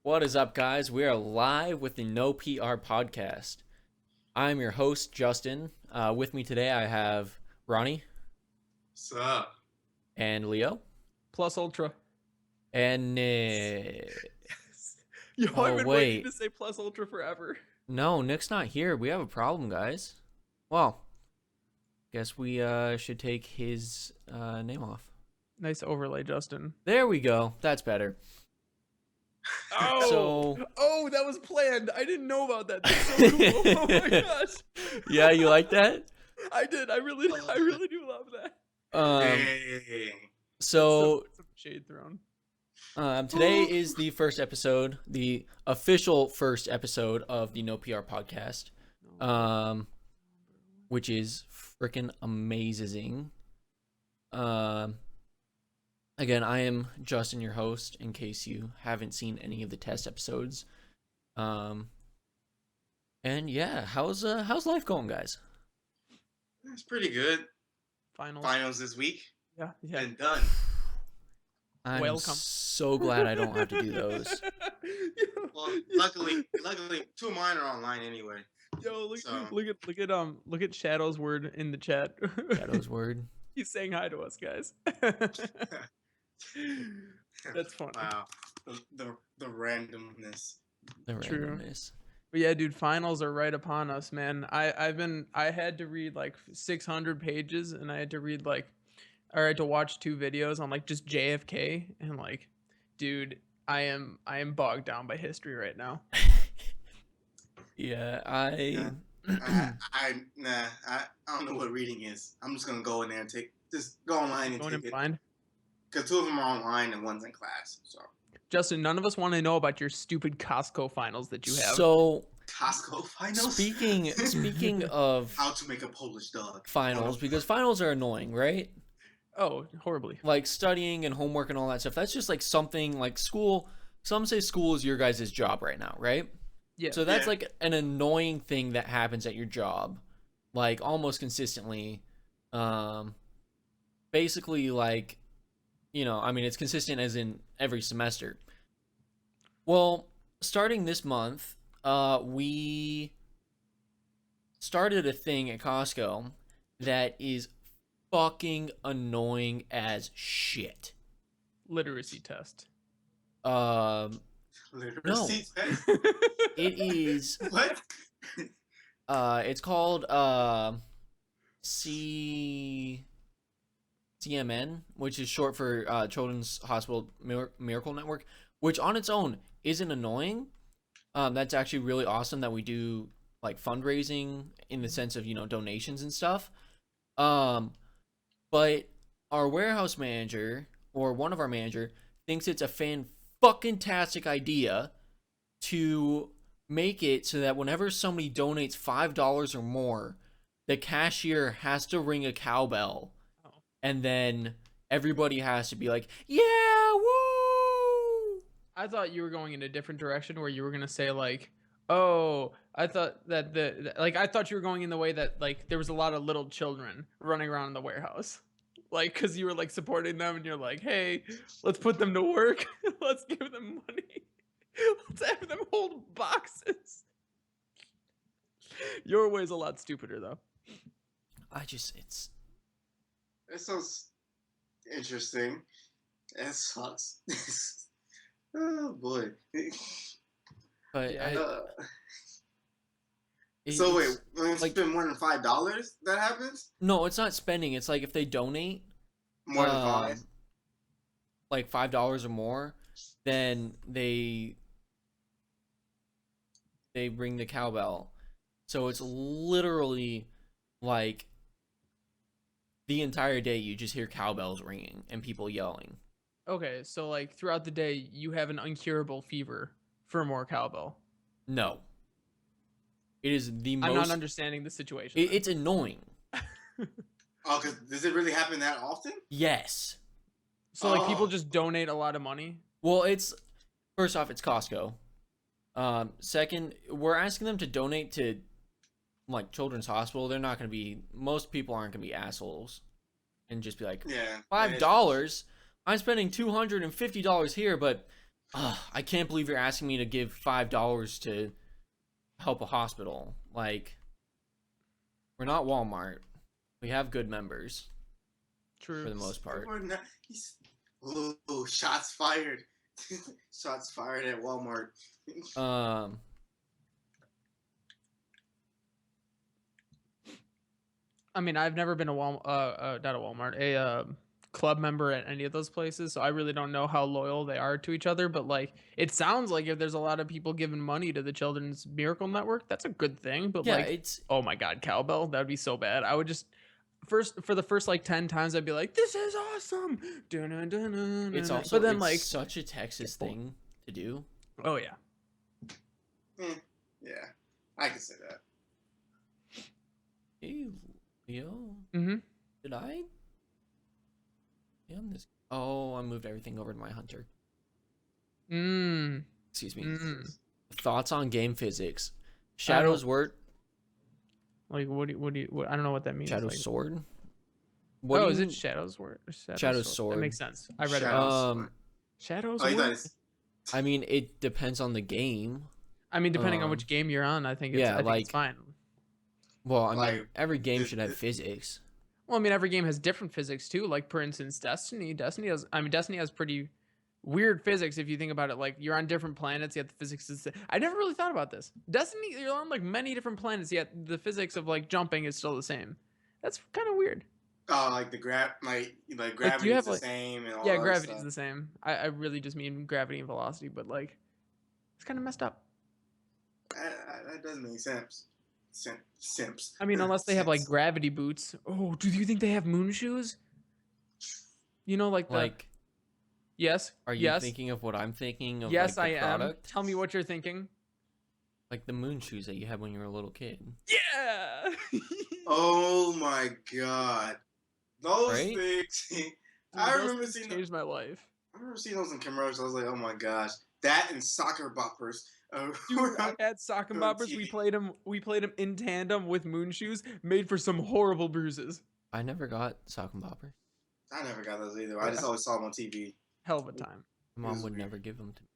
What is up, guys? We are live with the No PR podcast. I'm your host, Justin. With me today, I have Ronnie What's up? and Leo Plus Ultra. and Nick. Yo, Oh, I've been waiting wait. to say Plus Ultra forever. No, Nick's not here. We have a problem, guys. Well, guess we should take his name off. Nice overlay, Justin. There we go. That's better. Oh, So, that was planned. I didn't know about that. That's so cool. Oh my gosh. yeah, you like that? I did. I really do love that. Dang. So Some shade thrown. Today is the first episode, the official first episode of the No PR podcast, which is freaking amazing. Again, I am Justin, your host, in case you haven't seen any of the test episodes. And yeah, how's life going, guys? That's pretty good. Finals. This week. Yeah. And done. I'm Welcome. so glad I don't have to do those. Well, luckily, two of mine are online anyway. Yo, So- look at Shadow's word in the chat. Shadow's word. He's saying hi to us, guys. That's funny. Wow. The randomness. The True. randomness. But yeah, dude, finals are right upon us, man. I had to read like 600 pages, and I had to watch 2 videos on like just JFK, and like, dude, I am bogged down by history right now. Yeah, I don't know what reading is. I'm just gonna go in there and go online and Going in take it. blind. Because 2 of them are online and one's in class. So Justin, none of us want to know about your stupid Costco finals that you have. So Costco finals. speaking of How to make a Polish dog. finals, because finals are annoying, right? Oh, horribly. Like studying and homework and all that stuff. That's just like something like school. Some say school is your guys' job right now, right? Yeah. So that's Yeah. like an annoying thing that happens at your job, like almost consistently. Basically, like, I mean, it's consistent as in every semester. Well, starting this month, we started a thing at Costco that is fucking annoying as shit. Literacy test. Literacy test? It is. What? It's called CMN, which is short for Children's Hospital Miracle Network, which on its own isn't annoying. That's actually really awesome that we do like fundraising in the sense of donations and stuff. But our warehouse manager or one of our manager thinks it's a fan-fucking-tastic idea to make it so that whenever somebody donates $5 or more, the cashier has to ring a cowbell, and then everybody has to be like, "Yeah, woo!" I thought you were going in a different direction where you were gonna say like, oh, I thought that I thought you were going in the way that like there was a lot of little children running around in the warehouse, like because you were like supporting them and you're like, hey, let's put them to work, let's give them money, let's have them hold boxes. Your way's a lot stupider though. It's That sounds interesting. That sucks. Oh boy. but Yeah, So wait, it's- when you like- spend more than $5, that happens? no, it's not spending. It's like if they donate More than 5? like $5 or more, then they ring the cowbell. So it's literally like the entire day you just hear cowbells ringing and people yelling. Okay, so like throughout the day you have an incurable fever for more cowbell. No, it is the most. I'm not understanding the situation. then. It's annoying. Oh, because does it really happen that often? Yes. So like people Oh. just donate a lot of money. Well, it's first off, it's Costco. Second, we're asking them to donate to like Children's Hospital. They're not going to be. Most people aren't going to be assholes, and just be like, Yeah. $5. I'm spending $250 here, but I can't believe you're asking me to give $5 to help a hospital. Like, we're not Walmart. We have good members True. for the most part. Ooh, shots fired. Shots fired at Walmart. I mean, I've never been a club member at any of those places, so I really don't know how loyal they are to each other. But like, it sounds like if there's a lot of people giving money to the Children's Miracle Network, that's a good thing. But Yeah, like, it's oh my God, cowbell, that would be so bad. I would just for the first like 10 times, I'd be like, this is awesome. it's also but then it's like, such a Texas thing to do. oh yeah, Yeah, I can say that. Hey, Leo. mm-hmm. Did I? Yeah, I'm this. Oh, I moved everything over to my hunter. Excuse me. Thoughts on game physics? Shadow's word. Like, what I don't know what that means. Shadow like, sword. What is it Shadow's word? Shadow's sword. That makes sense. I read it. Shadow's Oh, word. I mean, it depends on the game. I mean, depending on which game you're on, I think it's, I think it's fine. Well, I mean, every game should have physics. Well, I mean, every game has different physics too. Like, for instance, Destiny has pretty weird physics if you think about it. Like, you're on different planets, yet the physics is. I never really thought about this. Destiny, you're on like many different planets, yet the physics of like jumping is still the same. That's kind of weird. Oh, like the gravity is the same and all yeah, that gravity's stuff. the same. I really just mean gravity and velocity, but like, it's kind of messed up. That doesn't make sense. Simps. I mean, unless they have like gravity boots. Oh, do you think they have moon shoes? You know, like the. Like, Yes. are you thinking of what I'm thinking of? Yes, like, the I product? am. Tell me what you're thinking. Like the moon shoes that you had when you were a little kid. Yeah. Oh my God, those Right? things. Dude, I remember seeing changed my life. I remember seeing those in commercials. I was like, oh my gosh, that and soccer boppers. Dude, I had sock and boppers. We played them in tandem with moon shoes, made for some horrible bruises. I never got sock and bopper. I never got those either. I just always saw them on TV. Hell of a time. My mom would never give them to me.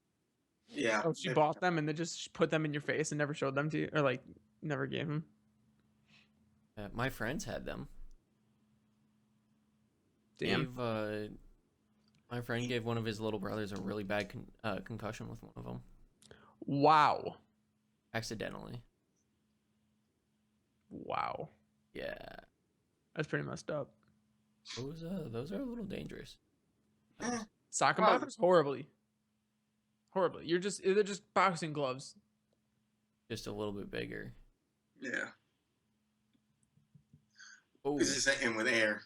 Yeah. Oh, she bought them and then just put them in your face and never showed them to you, or like never gave them. My friends had them. Damn. My friend gave one of his little brothers a really bad concussion with one of them. Wow. Accidentally. Wow. Yeah. That's pretty messed up. Those are a little dangerous. Sock and boppers? Horribly. They're just boxing gloves. Just a little bit bigger. Yeah. Oh. It's just in with air.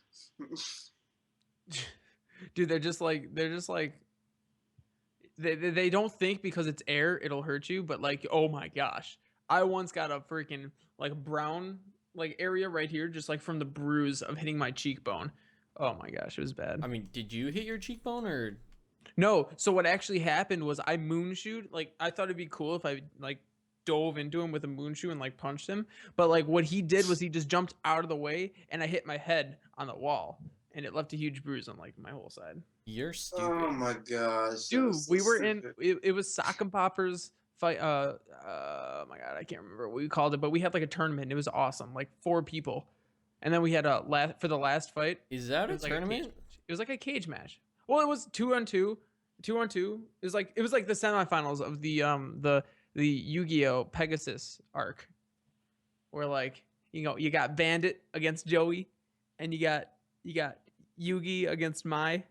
Dude, they're just like they don't think because it's air it'll hurt you, but like, oh my gosh, I once got a freaking like brown like area right here just like from the bruise of hitting my cheekbone. Oh my gosh, it was bad. I mean, did you hit your cheekbone or? No, so what actually happened was I moonshoed. Like, I thought it'd be cool if I like dove into him with a moonshoe and like punched him, but like what he did was he just jumped out of the way and I hit my head on the wall and it left a huge bruise on like my whole side. You're stupid. Oh my gosh, dude, we were in it was sock and poppers fight. Oh my god, I can't remember what we called it, but we had like a tournament. It was awesome, like 4 people, and then we had a for the last fight. Is that a tournament? It was like a cage match. Well, it was 2-on-2. 2-on-2. It was like the semifinals of the Yu-Gi-Oh! Pegasus arc, where like you got Bandit against Joey, and you got Yugi against Mai.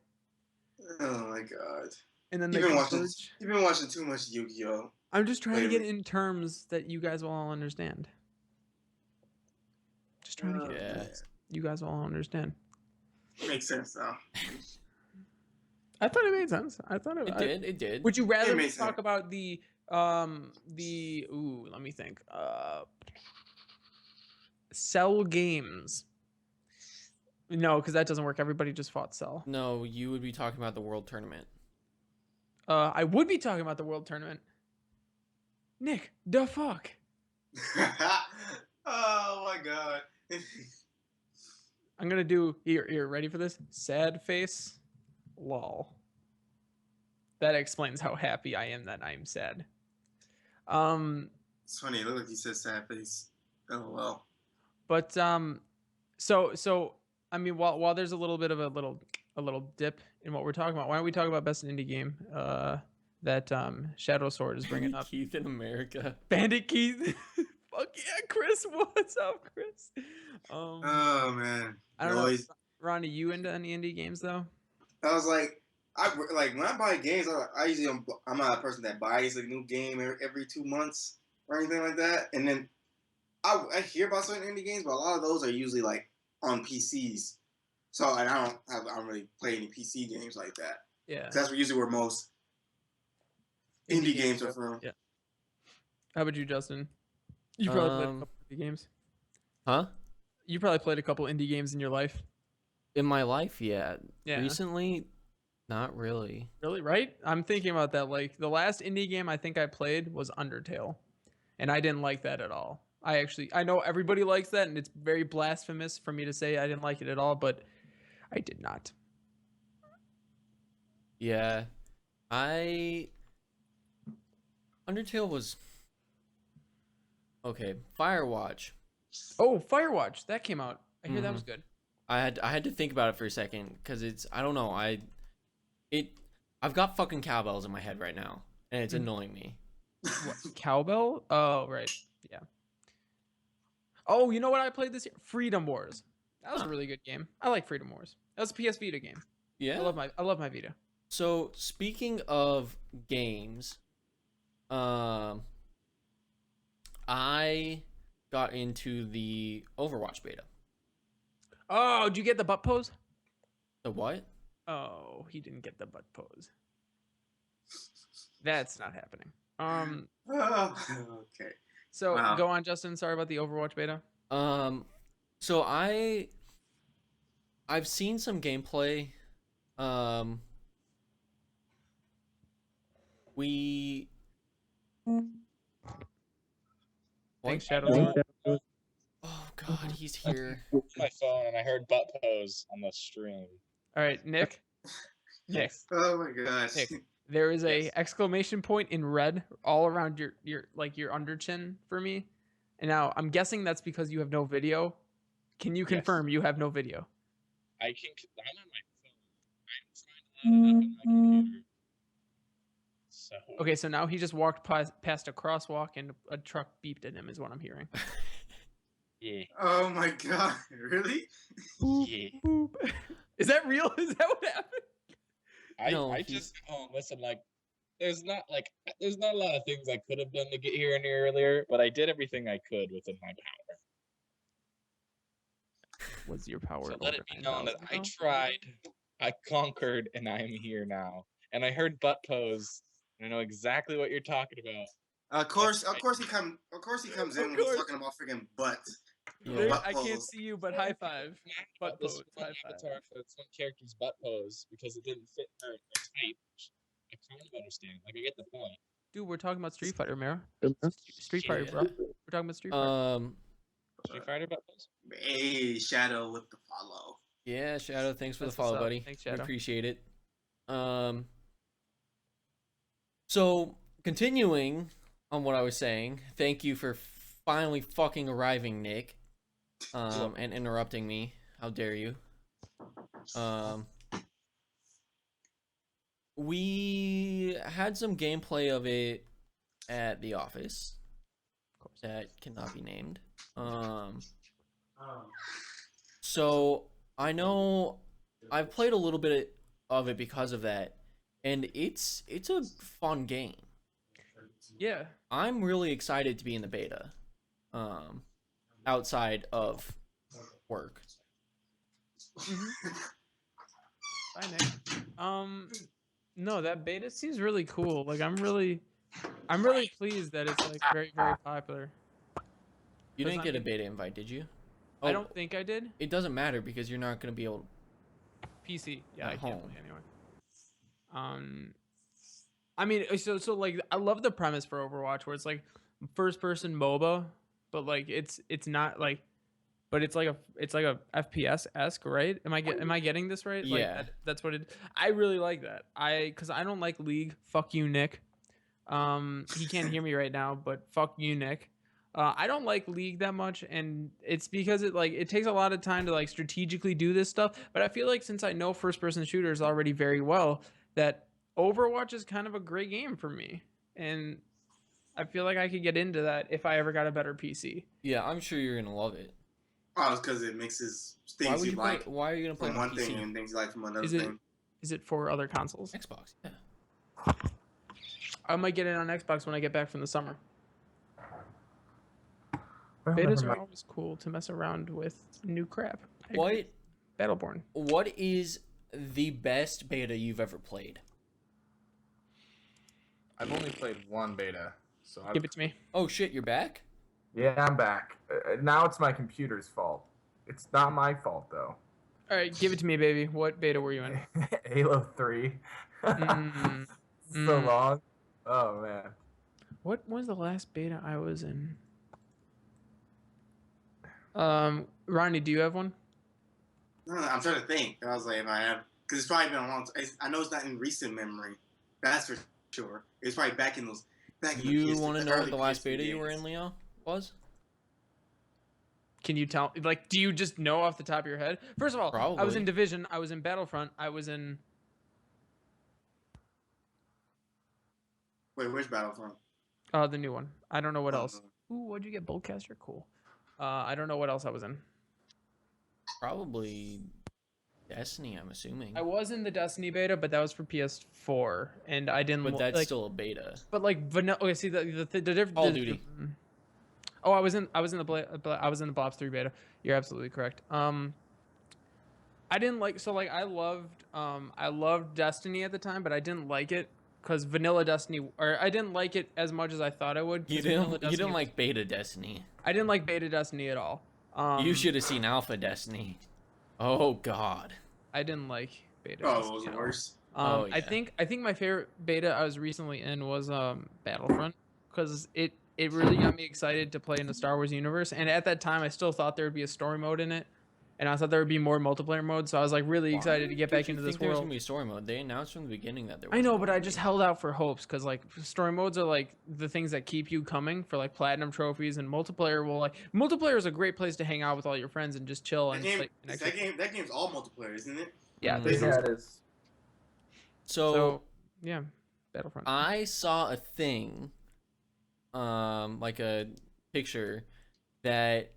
Oh my god! And then you've been watching too much Yu-Gi-Oh! I'm just trying to get in terms that you guys will all understand. Just trying to get you guys will all understand. Makes sense now. I thought it made sense. I thought it did. Would you rather talk about the let me think. Cell games. No, because that doesn't work. Everybody just fought Cell. No, you would be talking about the World Tournament. I would be talking about the World Tournament. Nick, the fuck? Oh my god. I'm gonna do here. Ready for this? Sad face. Lol. that explains how happy I am that I am sad. It's funny. It looked like he said sad face. Oh well. But so I mean, while there's a little bit of a little dip in what we're talking about, why don't we talk about best indie game? That Shadow Sword is bringing up. Keith in America. Bandit Keith. Fuck yeah, Chris. What's up, Chris? Oh man. I don't know. Ronny, you into any indie games though? I was like, when I buy games, I usually I'm not a person that buys a new game every 2 months or anything like that. And then I hear about certain indie games, but a lot of those are usually like on PCs. So and I don't really play any PC games like that. Yeah. That's usually where most indie games are from. Yeah. How about you, Justin? You probably played a couple indie games. Huh? You probably played a couple indie games in your life. In my life, yeah. Yeah. Recently, not really. Really, right? I'm thinking about that. Like the last indie game I think I played was Undertale, and I didn't like that at all. I know everybody likes that, and it's very blasphemous for me to say I didn't like it at all, but I did not. Yeah. Undertale was okay. Firewatch. Oh, Firewatch, that came out. I hear that was good. I had to think about it for a second because I don't know, I've got fucking cowbells in my head right now and it's annoying me. What, cowbell? Oh, right. Yeah. Oh, you know what I played this year? Freedom Wars. That was a really good game. I like Freedom Wars. That was a PS Vita game. Yeah. I love my Vita. So speaking of games, I got into the Overwatch beta. Oh, did you get the butt pose? The what? Oh, he didn't get the butt pose. That's not happening. Okay. So go on, Justin. Sorry about the Overwatch beta. So I've seen some gameplay. We. Thanks, Shadow. Oh God, he's here. My phone and I heard butt pose on the stream. All right, Nick. Nick. Oh my gosh. Nick, there is a exclamation point in red all around your under chin for me. And now I'm guessing that's because you have no video. Can you confirm you have no video? I'm on my phone. I'm trying to load it up on my computer. So Okay, so now he just walked past a crosswalk and a truck beeped at him is what I'm hearing. yeah. Oh my god. Really? Boop, Yeah. boop. Is that real? Is that what happened? I just listen, like there's not a lot of things I could have done to get here any earlier, but I did everything I could within my power. What's your power? So let it be known that I tried, I conquered, and I am here now. And I heard butt pose, and I know exactly what you're talking about. Of course he comes in when he's talking about freaking butt. Yeah. Butt I can't pose. see you, but high five. Butt This pose. one High five. avatar for this one character's butt pose because it didn't fit her type. I kind of understand. Like I get the point. Dude, we're talking about Street Fighter, Mara. Street Fighter, bro. Yeah. We're talking about Street Fighter. Street Fighter butt pose. Hey, Shadow with the follow. Yeah, Shadow, thanks for That's the follow, what's up. buddy. Thanks, We Shadow. appreciate it. So continuing on what I was saying, thank you for finally fucking arriving, Nick, and interrupting me. How dare you? We had some gameplay of it at the office. Of course, that cannot be named. So I know I've played a little bit of it because of that, and it's a fun game. Yeah. I'm really excited to be in the beta, outside of work. Bye, Nick. No, that beta seems really cool. Like I'm really pleased that it's like very, very popular. You didn't I get a mean- beta invite, did you? I don't think I did. It doesn't matter because you're not gonna be able. PC. Yeah, At I can't home. play anyway. I mean, so like I love the premise for Overwatch where it's like first person MOBA, but like it's not like but it's like a FPS esque, right? Am I getting this right? Like Yeah. that's what it. I really like that. Because I don't like League. Fuck you, Nick. He can't hear me right now, but fuck you, Nick. I don't like League that much, and it's because it takes a lot of time to like strategically do this stuff. But I feel like since I know first person shooters already very well, that Overwatch is kind of a great game for me, and I feel like I could get into that if I ever got a better PC. Yeah, I'm sure you're gonna love it. Oh, it's because it mixes Why things would you you like why are you gonna play from on one PC? thing and things you like from another Is it thing. is it for other consoles? Xbox? Yeah. I might get it on Xbox when I get back from the summer. Well, Betas never are mind. always cool to mess around with new crap. I agree. What Battleborn. What is the best beta you've ever played? I've only played one beta, so Give it to me. Oh shit, you're back? yeah, I'm back. Now it's my computer's fault. It's not my fault though. All right, give it to me, baby. What beta were you in? Halo 3. Mm, So long. Oh man. What was the last beta I was in? Ronnie, do you have one? No, I'm trying to think. I was like, if I have, because it's probably been a long time. I know it's not in recent memory. That's for sure. It's probably back in those. You want to know what the last beta you were in, Leo, was? Can you tell? Like, do you just know off the top of your head? First of all, I was Probably. in Division. I was in Battlefront. I was in. Wait, where's Battlefront? The new one. I don't know what Oh, else. Ooh, what'd you get? Boltcaster? Cool. I don't know what else I was in. Probably Destiny, I'm assuming. I was in the Destiny beta, but that was for PS4, and I didn't. But that's like, still a beta. But like vanilla. Okay, see the difference. Call of Duty. Oh, I was in the Blobs 3 beta. You're absolutely correct. I didn't like I loved Destiny at the time, but I didn't like it because vanilla Destiny, or I didn't like it as much as I thought I would. 'cause You vanilla didn't Destiny like beta Destiny. I didn't like beta Destiny at all. You should have seen alpha Destiny. Oh god. I didn't like beta. Oh, it Destiny was at all. worse. Oh, I yeah. think my favorite beta I was recently in was Battlefront, because it really got me excited to play in the Star Wars universe. And at that time, I still thought there would be a story mode in it, and I thought there would be more multiplayer mode. So I was like really excited to get back into this There was world. gonna be a story mode. They announced from the beginning that there. I know, wasn't but gonna I just be. held out for hopes, because like story modes are like the things that keep you coming for like platinum trophies, and multiplayer is a great place to hang out with all your friends and just chill and like, That game's all multiplayer, isn't it? yeah. Mm. there's- Yeah, it is. So yeah, Battlefront. I saw a thing, like a picture that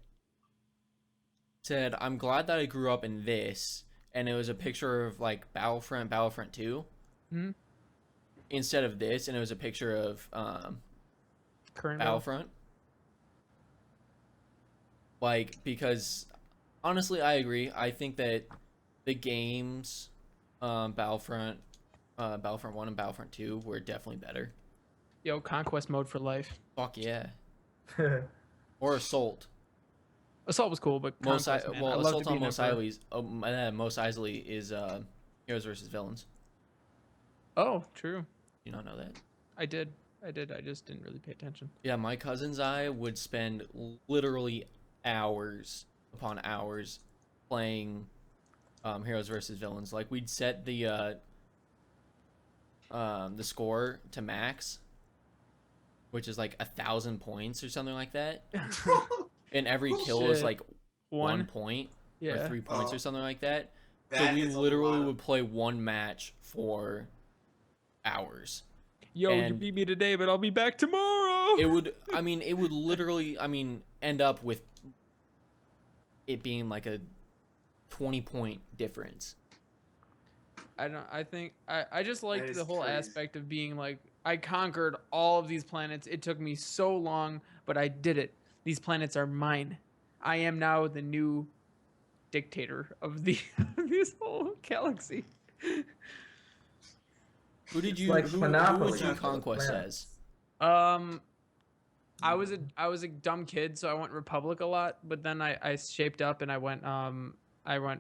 said, "I'm glad that I grew up in this," and it was a picture of like Battlefront 2, Mhm. instead of this, and it was a picture of Current Battlefront. Like, because honestly, I agree. I think that the games, Battlefront 1 and Battlefront 2 were definitely better. Yo, conquest mode for life. Fuck yeah. Or Assault. Assault was cool, but Mos conquest, man, I well, love Assault to be on an Mos emperor. Eisley, Mos Eisley is Heroes versus Villains. Oh, true. You don't know that? I did. I just didn't really pay attention. Yeah, my cousins and I would spend literally hours upon hours playing Heroes versus Villains. Like, we'd set the score to max, which is like 1,000 points or something like that. And every kill is Shit. like 1 One. point or Yeah. 3 points or something like that. So That we is a literally lot. would play one match for hours. Yo, you and- beat me today, but I'll be back tomorrow. It would literally, end up with it being like a 20-point difference. I just liked is the whole crazy. aspect of being like, I conquered all of these planets. It took me so long, but I did it. These planets are mine. I am now the new dictator of this whole galaxy. Who did It's you like who Monopoly would you for the conquest planets. as? I was a dumb kid, so I went Republic a lot, but then I shaped up and I went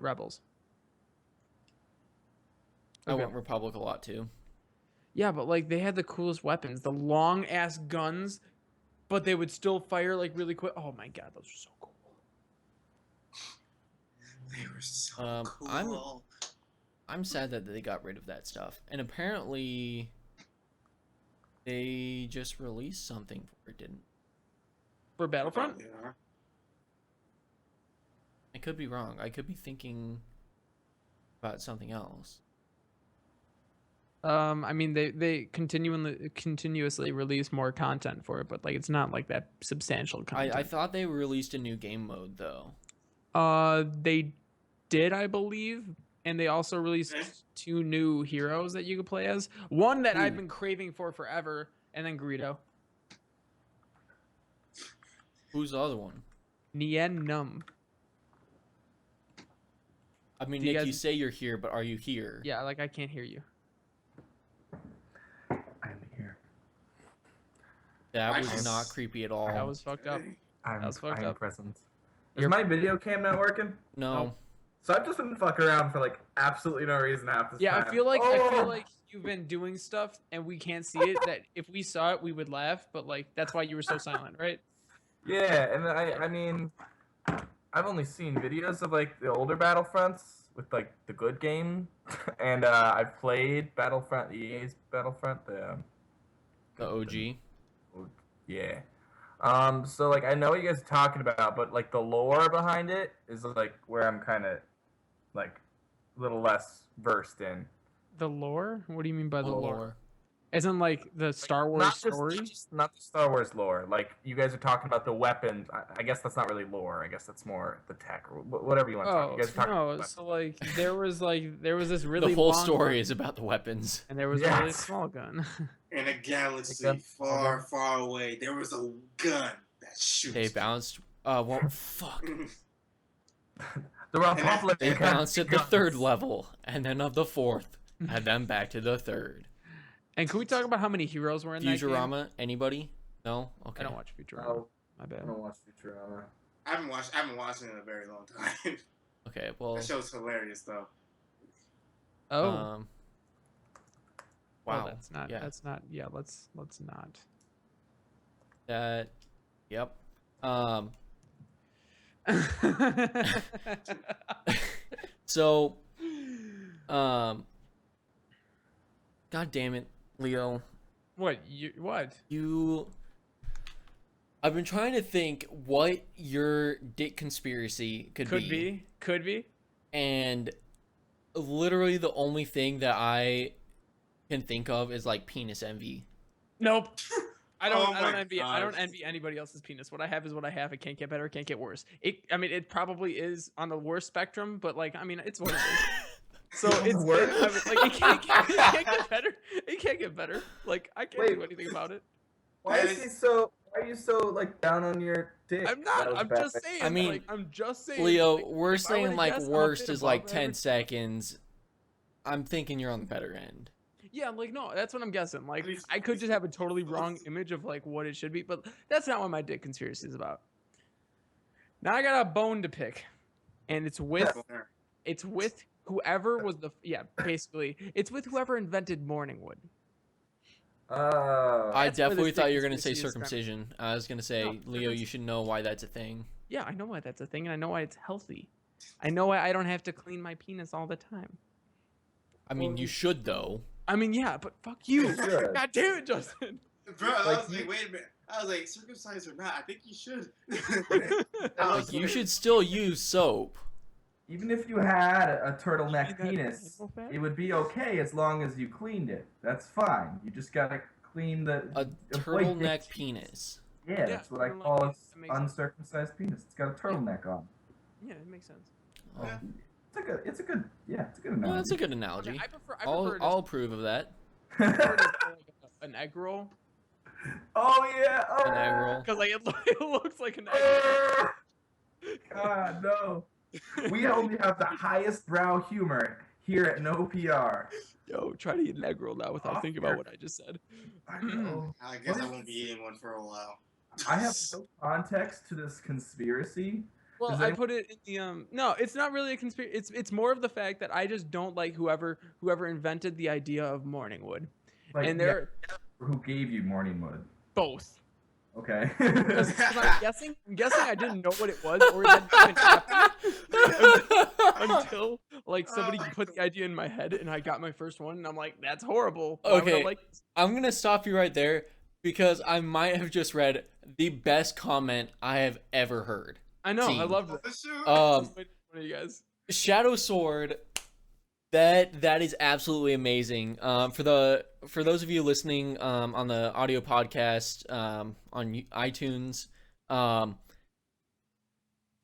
Rebels. I Okay. went Republic a lot too. Yeah, but like they had the coolest weapons, the long ass guns, but they would still fire like really quick. Oh my god, those are so cool. They were so I'm cool. I'm sad that they got rid of that stuff. And apparently they just released something for it, didn't? For Battlefront? Yeah. I could be wrong. I could be thinking about something else. I mean, they continuously release more content for it, but like it's not like that substantial content. I thought they released a new game mode though. They did, I believe, and they also released Eh? 2 new heroes that you could play as. One that I've been craving for forever, and then Greedo. Who's the other one? Nien Num. I mean, Do you Nick, you guys- say you're here, but are you here? Yeah, like I can't hear you. I'm here. That I was just- not creepy at all. That was fucked up. I'm was fucked up. present. Is You're- my video cam not working? No. Nope. So I've just been fucking around for like absolutely no reason half this Yeah, time. I feel like Oh! you've been doing stuff and we can't see it. That if we saw it, we would laugh. But like that's why you were so silent, right? Yeah, and I mean, I've only seen videos of like the older Battlefronts with like the good game, and I've played Battlefront, EA's Battlefront, The OG. yeah. So like I know what you guys are talking about, but like the lore behind it is like where I'm kind of like a little less versed in. The lore? What do you mean by the lore? Lore. As in like the Star Wars Not story? not the Star Wars lore. Like you guys are talking about the weapons. I guess that's not really lore. I guess that's more the tech or whatever you want to talk. You guys are talking no. about So like there was this really The whole long story gun, is about the weapons. and there was a really Yes. small gun. In a galaxy Okay. far, far away, there was a gun that shoots. They bounced. Well, fuck. the Republic. They has bounced at the guns. 3rd level, and then of the 4th, and then back to the 3rd. And can we talk about how many heroes were in that game? Futurama? Anybody? No. Okay. I don't watch Futurama. Oh, My I bad. don't watch Futurama. I haven't watched it in a very long time. Okay. Well. That show's hilarious though. Oh. Wow. Well, that's not. Yeah. That's not. Yeah. Let's not. That. Yep. So. God damn it, Leo. What? What? I've been trying to think what your dick conspiracy could be. Could be. And literally the only thing that I can think of is like penis envy. Nope. I don't. Oh I don't my envy. I don't gosh. envy anybody else's penis. What I have is what I have. It can't get better. It can't get worse. I mean, it probably is on the worst spectrum, but like, I mean, it's what it is. So it's Worse? I mean, like it can't get better. It can't get better. Like I can't Wait. do anything about it. Why are you so like down on your dick? I'm not. That was I'm bad. just saying. I mean, like, I'm just saying. Leo, like, we're if I were saying to like guess, I'm a worst bit is like above 10 average. seconds. I'm thinking you're on the better end. Yeah, like no, that's what I'm guessing. Like At least- I could just have a totally wrong image of like what it should be, but that's not what my dick conspiracy is about. Now I got a bone to pick, and it's with whoever was basically it's with whoever invented Morningwood. I That's where definitely this thought dick you were going to say conspiracy is from. circumcision. I was going to say, No, Leo, you should know why that's a thing. Yeah, I know why that's a thing, and I know why it's healthy. I know why I don't have to clean my penis all the time. I mean, you should, though. I mean, yeah, but fuck you. You should. God damn it, Justin. Bro, I Like, was like, you- wait a minute. I was like, circumcised or not? I think you should. Like, you should still use soap. Even if you had a turtleneck You mean that penis, animal fat? it would be okay as long as you cleaned it. That's fine. You just gotta clean the A avoid turtleneck dick- penis. Yeah, that's what I turtleneck call penis, it. that makes sense. Uncircumcised penis. It's got a turtleneck on. Yeah, it makes sense. Oh. Yeah. It's a good Well, analogy. that's a good analogy. Okay, I prefer I'll approve of that. an egg roll. Oh yeah. Oh. An egg roll. Because like it looks like an egg roll. God no. We only have the highest brow humor here at No PR. Yo, try to eat an egg roll now without thinking about what I just said. I know. I guess What I is won't be eating one for a while. I have no context to this conspiracy. Well, Does I any- put it in the no, it's not really a conspiracy. It's more of the fact that I just don't like whoever invented the idea of Morningwood. Like, And they're who gave you Morningwood? both. Okay. Because I'm guessing I didn't know what it was or that it even happened. until like somebody put the idea in my head and I got my first one and I'm like, that's horrible. Why would I Okay, like this? I'm gonna stop you right there because I might have just read the best comment I have ever heard. I know, I Team. loved it. Shoot. Um, What are you guys? Shadow Sword, that is absolutely amazing. For those of you listening on the audio podcast on iTunes,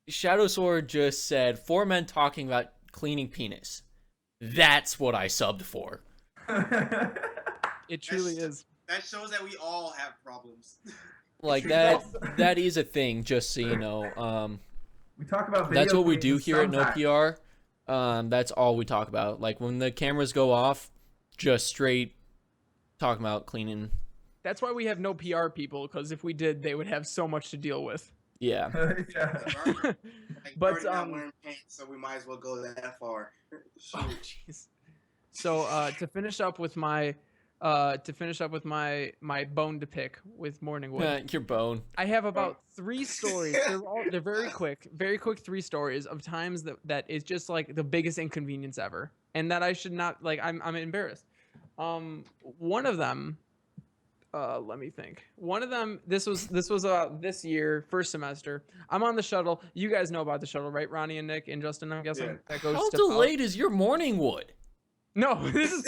Shadow Sword just said 4 men talking about cleaning penis. That's what I subbed for. It truly is. That shows that we all have problems. Like that is a thing. Just so you know. We talk about video That's what we games do here at No sometimes. PR. That's all we talk about. Like when the cameras go off, just straight talking about cleaning. That's why we have no PR people, because if we did, they would have so much to deal with. Yeah. Yeah. Like, But, we're not wearing pants, so we might as well go that far. Oh jeez. So to finish up with my my bone to pick with Morningwood, Your bone. I have about 3 stories. They're very quick 3 stories of times that is just like the biggest inconvenience ever, and that I should not like. I'm embarrassed. One of them. Let me think. One of them. This was this year, first semester. I'm on the shuttle. You guys know about the shuttle, right? Ronnie and Nick and Justin. I'm guessing Yeah. that goes. How to Palo- delayed is your Morningwood? No, this is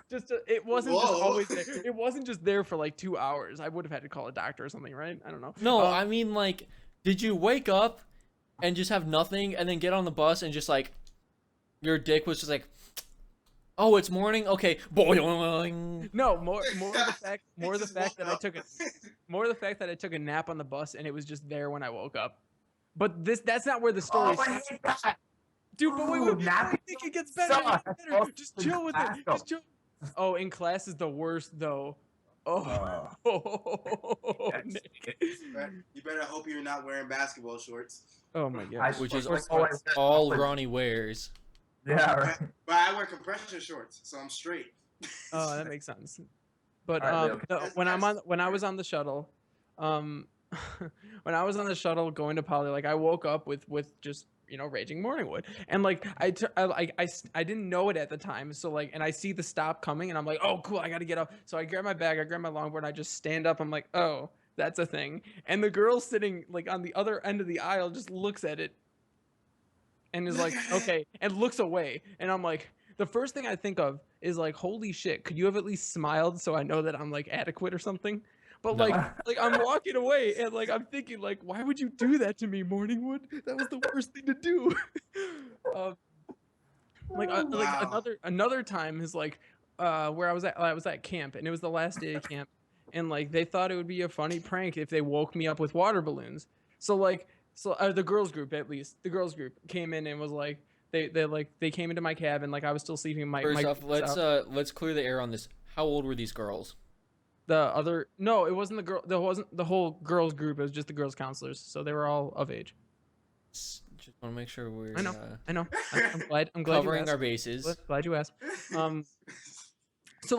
just it wasn't just Whoa. always there. It wasn't just there for like 2 hours. I would have had to call a doctor or something, right? I don't know. No, I mean like, did you wake up and just have nothing, and then get on the bus and just like, your dick was just like, oh, it's morning. Okay, boing. No, more the fact that I took a nap on the bus and it was just there when I woke up. But that's not where the story Oh, I starts. hate that. Dude, but wait, Ooh, I napping think it gets better. sucks. It gets better. Just Also, chill with class it. Just chill. Oh, in class is the worst though. Oh, Nick. You better hope you're not wearing basketball shorts. Oh my gosh. Which is Oh, all Ronnie wears. Yeah, right. But I wear compression shorts, so I'm straight. Oh, that makes sense. But Alright, okay. when I was on the shuttle, when I was on the shuttle going to Poly, like I woke up with just raging Morningwood, and like I didn't know it at the time, so like, and I see the stop coming, and I'm like, oh cool, I gotta get up. So I grab my bag, I grab my longboard, and I just stand up. I'm like, oh, that's a thing. And the girl sitting like on the other end of the aisle just looks at it, and is like, okay, and looks away, and I'm like. The first thing I think of is like, holy shit, could you have at least smiled so I know that I'm like adequate or something? But No. like I'm walking away and like I'm thinking like, why would you do that to me, Morningwood? That was the worst thing to do. Wow. Another time is like where I was at camp, and it was the last day of camp, and like they thought it would be a funny prank if they woke me up with water balloons. So the girls group, at least the girls group came in and was like. They came into my cabin like I was still sleeping. First off, let's clear the air on this. How old were these girls? No, it wasn't the girl. There wasn't the whole girls group. It was just the girls counselors. So they were all of age. Just want to make sure we're I know. I'm glad. I'm glad covering you asked. our bases. Glad you asked. So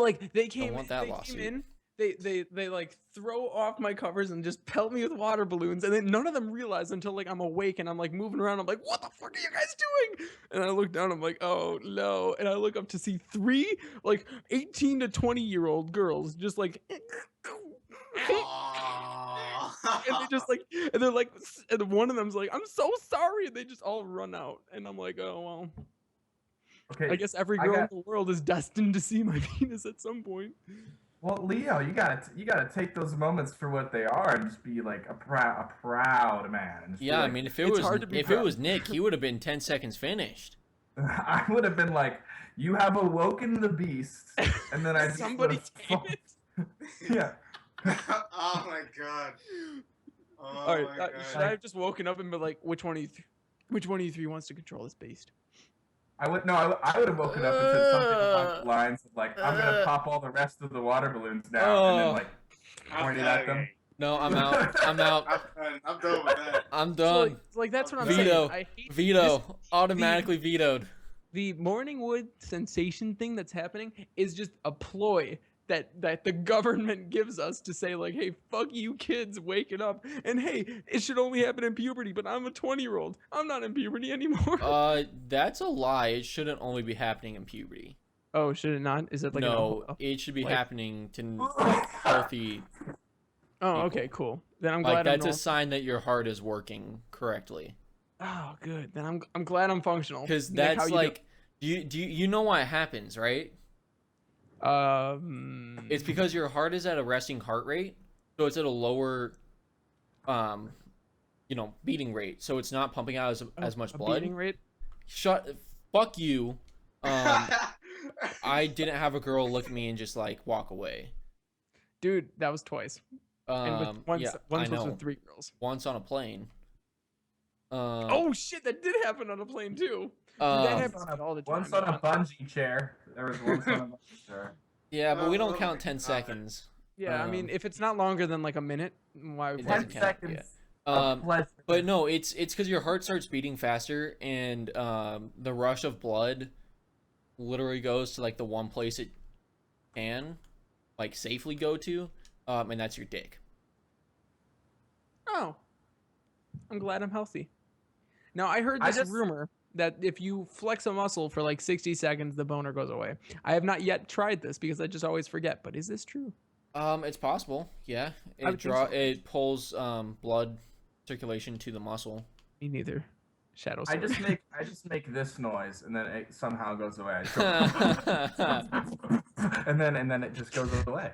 like they Don't want that lawsuit. came in. They like throw off my covers and just pelt me with water balloons, and then none of them realize until like I'm awake and I'm like moving around. I'm like, what the fuck are you guys doing? And I look down. I'm like, oh no. And I look up to see 3 like 18 to 20-year-old girls just like. And they just like, and they're like, and one of them's like, I'm so sorry. And they just all run out, and I'm like, oh well. Okay. I guess every girl in the world is destined to see my penis at some point. Well, Leo, you gotta take those moments for what they are and just be like a proud man. And just be Yeah, I like- mean, if it It's was hard to be if it proud. was Nick, he would have been 10 seconds finished. I would have been like, you have awoken the beast, and then I just Somebody would've- tame it. Yeah. Oh my god. Oh All right, my god. should I have just woken up and been like, which one of you 3 wants to control this beast? I would have woken up and said something along the lines of like, I'm gonna pop all the rest of the water balloons now, and then like point it at them. No, I'm out. I'm out. I'm done with that. I'm So, done. like that's what I'm Veto. saying. I hate Veto. Automatically vetoed. the Morningwood sensation thing that's happening is just a ploy that the government gives us to say like, hey, fuck you kids waking up, and hey, it should only happen in puberty, but I'm a 20-year-old. I'm not in puberty anymore. That's a lie. It shouldn't only be happening in puberty. Oh, should it not? Is it like no? It should be like- happening to like healthy. Oh, okay, cool. Then I'm glad. Like that's a sign that your heart is working correctly. Oh, good. Then I'm glad I'm functional. Because Nick, that's like, you know why it happens, right? It's because your heart is at a resting heart rate, so it's at a lower, beating rate, so it's not pumping out as much blood. Beating rate. Fuck you. I didn't have a girl look at me and just like walk away. Dude, that was twice. And once was with 3 girls. Once on a plane. Oh shit, that did happen on a plane too. That happens all the time. Once on a bungee chair. There was once on a bungee chair. Yeah, but we don't count 10 seconds. Yeah, I mean, if it's not longer than like a minute, why would 10 seconds. Yeah. But no, it's because your heart starts beating faster, and the rush of blood literally goes to like the one place it can like safely go to, and that's your dick. Oh, I'm glad I'm healthy. Now I heard this rumor that if you flex a muscle for like 60 seconds, the boner goes away. I have not yet tried this because I just always forget. But is this true? It's possible. Yeah, it pulls blood circulation to the muscle. Me neither. Shadow. I just make this noise and then it somehow goes away. and then it just goes away.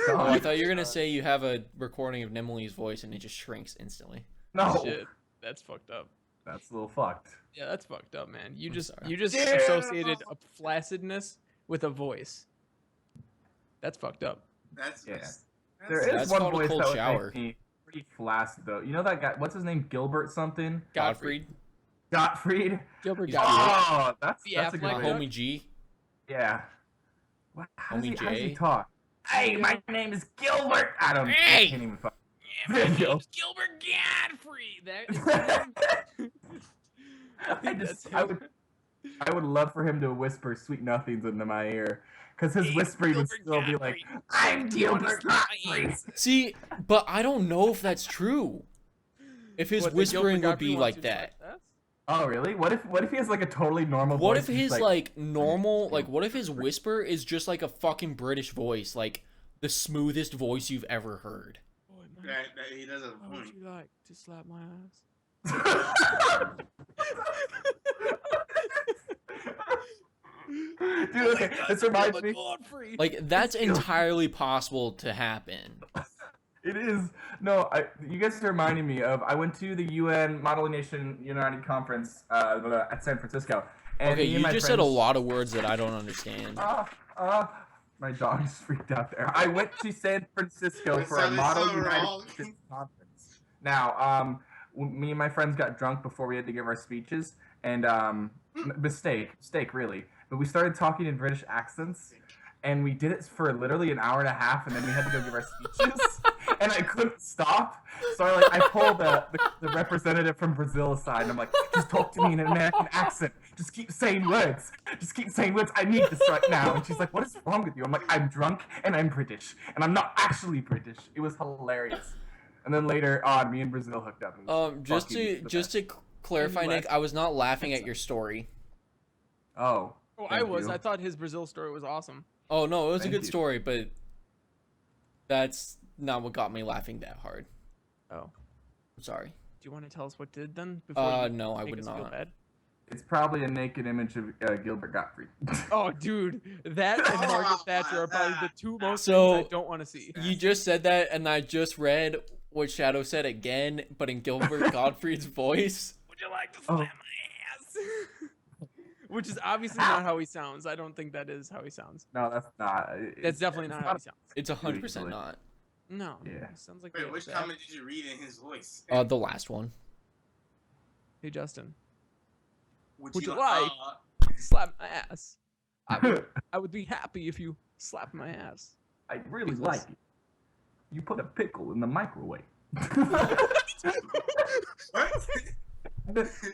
Oh, I thought you were gonna say you have a recording of Nemily's voice and it just shrinks instantly. No. Shit, that's fucked up. That's a little fucked. Yeah, that's fucked up, man. You just associated a flaccidness with a voice. That's fucked up. There is one voice that shower. would make me pretty flaccid though. You know that guy? What's his name? Gilbert something? Gottfried. Gilbert Gottfried. Oh, that's a good Affleck. one. Homie G. Yeah. What? How does Homie he J. talk? Hey, my name is Gilbert. I can't even fuck. Yeah, my name's Gilbert Gottfried. I would love for him to whisper sweet nothings into my ear, because his whispering would still be like, "I'm Gilbert Gottfried." See, but I don't know if that's true. If his whispering would be like that. Oh really? What if he has like a totally normal voice? What if his like normal, like what if his whisper is just like a fucking British voice, like the smoothest voice you've ever heard? He doesn't. How would you like to slap my ass? Dude, okay, this reminds me. Like that's entirely possible to happen. It is. No, you guys are reminding me of. I went to the UN Modeling Nation United Conference at San Francisco. And okay, you just said a lot of words that I don't understand. My dog is freaked out there. I went to San Francisco for a Model United Nations conference. Now, me and my friends got drunk before we had to give our speeches, and mistake, really. But we started talking in British accents, and we did it for literally an hour and a half, and then we had to go give our speeches, and I couldn't stop. So I pulled the representative from Brazil aside, and I'm like, just talk to me in an American accent. Just keep saying words. I need this right now. And she's like, what is wrong with you? I'm like, I'm drunk, and I'm British, and I'm not actually British. It was hilarious. And then later on, me and Brazil hooked up. Just to clarify, Nick, I was not laughing at your story. Oh. Oh, I was. I thought his Brazil story was awesome. Oh no, it was a good story, but that's not what got me laughing that hard. Oh. I'm sorry. Do you want to tell us what did then? Before no, I would not. It's probably a naked image of Gilbert Gottfried. Oh, dude, that and Margaret Thatcher are probably the two most things I don't want to see. You just said that, and I just read what Shadow said again, but in Gilbert Gottfried's voice. Would you like to slam my ass? Which is obviously not how he sounds. I don't think that is how he sounds. No, that's not. That's definitely not how he sounds. It's 100% not. No. Yeah. It sounds like. Wait, which comment did you read in his voice? The last one. Hey, Justin. Would you like slap my ass? I would be happy if you slapped my ass. I really like it. You put a pickle in the microwave. What?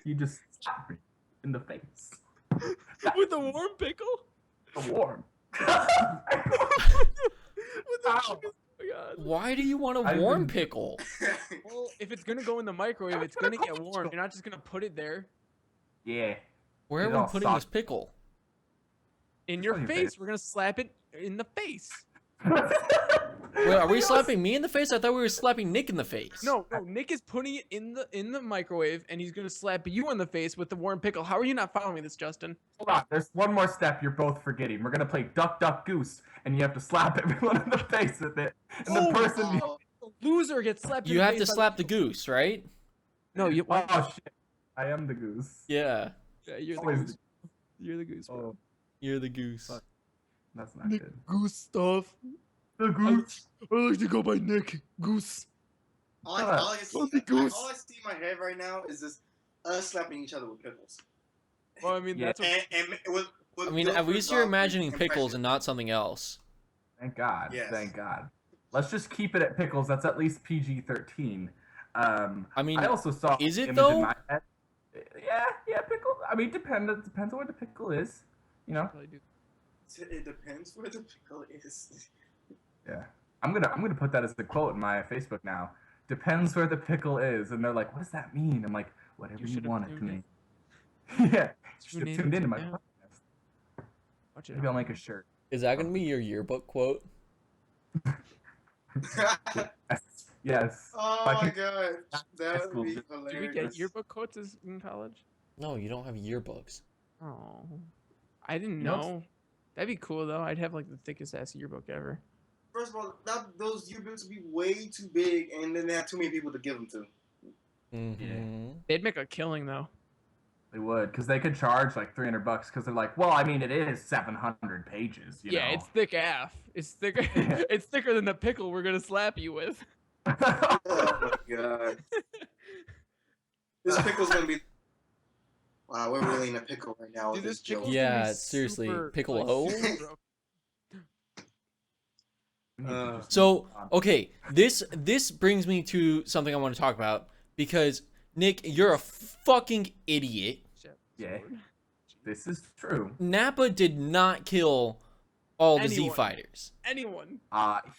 You just slap me in the face. With a warm pickle? A warm. Ow. Oh my God. Why do you want a I've warm been- pickle? Well, if it's gonna go in the microwave, it's gonna get warm. You're not just gonna put it there Yeah. Where Get are all we putting soggy. this pickle? in Just your on your face. face. We're gonna slap it in the face. Wait, are we slapping me in the face? I thought we were slapping Nick in the face. No, Nick is putting it in the microwave, and he's gonna slap you in the face with the warm pickle. How are you not following this, Justin? Hold on, there's one more step you're both forgetting. We're gonna play Duck Duck Goose, and you have to slap everyone in the face with it. And the person. The loser gets slapped. in You the have face to by slap the goose, right? No, you. Oh shit! I am the goose. Yeah, Yeah, you're the Always goose. You're the goose. Bro. Oh, you're the goose. Fuck. that's not good. Goose stuff. The goose. I like to go by Nick Goose. All I see Oh, the goose. all I see in my head right now is just us slapping each other with pickles. Well, I mean, Yeah. that's what, And with I mean, at Guilford least you're Dog imagining impression. pickles and not something else. Thank God. Yes. Thank God. Let's just keep it at pickles. That's at least PG-13. I mean, I also saw is it image though? in my head. Yeah, pickle. I mean, depends on where the pickle is. You know. probably do. It depends where the pickle is. Yeah. I'm gonna put that as the quote in my Facebook now. Depends where the pickle is, and they're like, "What does that mean?" I'm like, "Whatever You you, should have want it to tuned mean." Yeah. You should have tuned into my yeah. podcast. Watch it. Maybe I'll make a shirt. Is that gonna be your yearbook quote? Yes. Oh I my can- god, that would be Did we hilarious. get yearbook quotes in college? No, you don't have yearbooks. Oh, I didn't You know know. That'd be cool though. I'd have like the thickest ass yearbook ever. First of all, those yearbooks would be way too big, and then they have too many people to give them to. Mm-hmm. They'd make a killing though. They would, because they could charge like $300 because they're like, well, I mean, it is 700 pages. You Yeah, know? it's thick AF. It's thicker. Yeah. It's thicker than the pickle we're gonna slap you with. Oh my god, this pickle's gonna be. Wow, we're really in a pickle right now. Dude, with this this joke. pickle's Yeah, gonna be seriously, super, pickle like, O? super- We need to just So, move on. okay, this brings me to something I want to talk about because Nick, you're a fucking idiot. Shit. Yeah. This is true. Nappa did not kill all the Z Anyone. fighters. Anyone.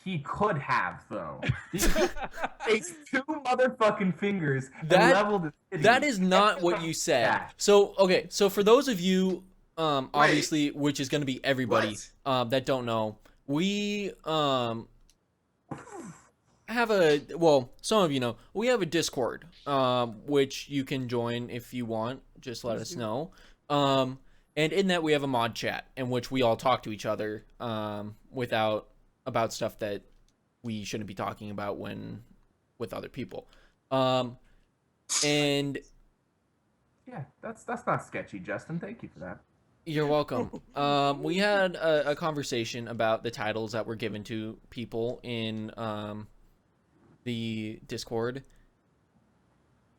He could have though. He takes 2 motherfucking fingers and That- leveled the city. That is not what you said. Yeah. So, okay, so for those of you, obviously, which is going to be everybody, What? that don't know, we have a, well, some of you know, we have a Discord, which you can join if you want. Just let us know. And in that we have a mod chat in which we all talk to each other about stuff that we shouldn't be talking about with other people. And Yeah, that's not sketchy, Justin. Thank you for that. you're welcome. We had a conversation about the titles that were given to people in the Discord,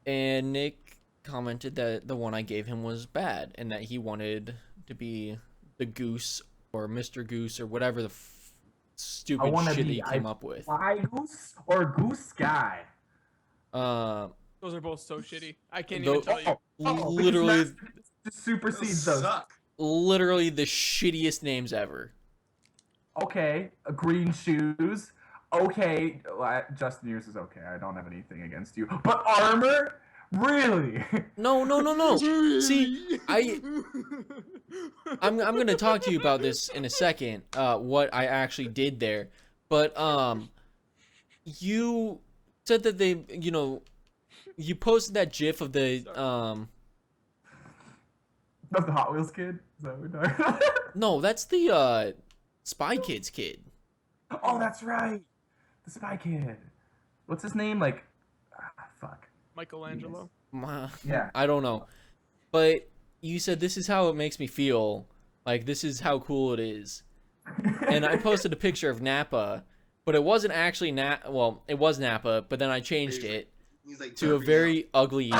and Nick commented that the one I gave him was bad and that he wanted to be the Goose or Mr. Goose or whatever the stupid wanna shit be- he came up with. Fly goose or goose guy? Those are both so shitty. I can't Tho- even tell you. Literally, just supersedes Those those. suck. literally the shittiest names ever. Okay, green shoes. Okay, Justin, yours is okay. I don't have anything against you. But armor? Really? No. See, I'm gonna talk to you about this in a second. What I actually did there, but you said that you posted that GIF of the That's the Hot Wheels kid? Is that what we're talking about? No, that's the Spy Kids kid. Oh, that's right. The Spy Kid. What's his name? Like, fuck. Michelangelo. Yeah. I don't know, but you said this is how it makes me feel. Like this is how cool it is, and I posted a picture of Nappa, but it wasn't actually Well, it was Nappa, but then I changed it He's like to a turfing very ugly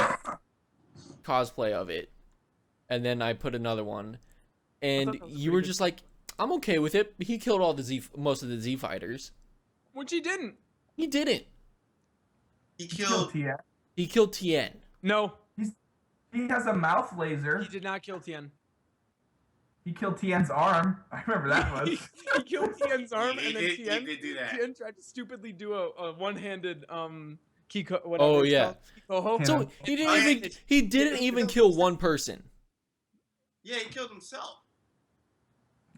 cosplay of it, and then I put another one, and that was you pretty were good. just like, "I'm okay with it." He killed most of the Z fighters. Which he didn't. He didn't. He killed. Tien. He killed Tien. No, He has a mouth laser. he did not kill Tien. He killed Tien's arm. I remember that much. He killed Tien's arm, He and then did do that. Tien tried to stupidly do a one-handed Kiko, whatever. Oh it's yeah. called, Kikoho. So Yeah. he didn't even kill one person. Yeah, he killed himself.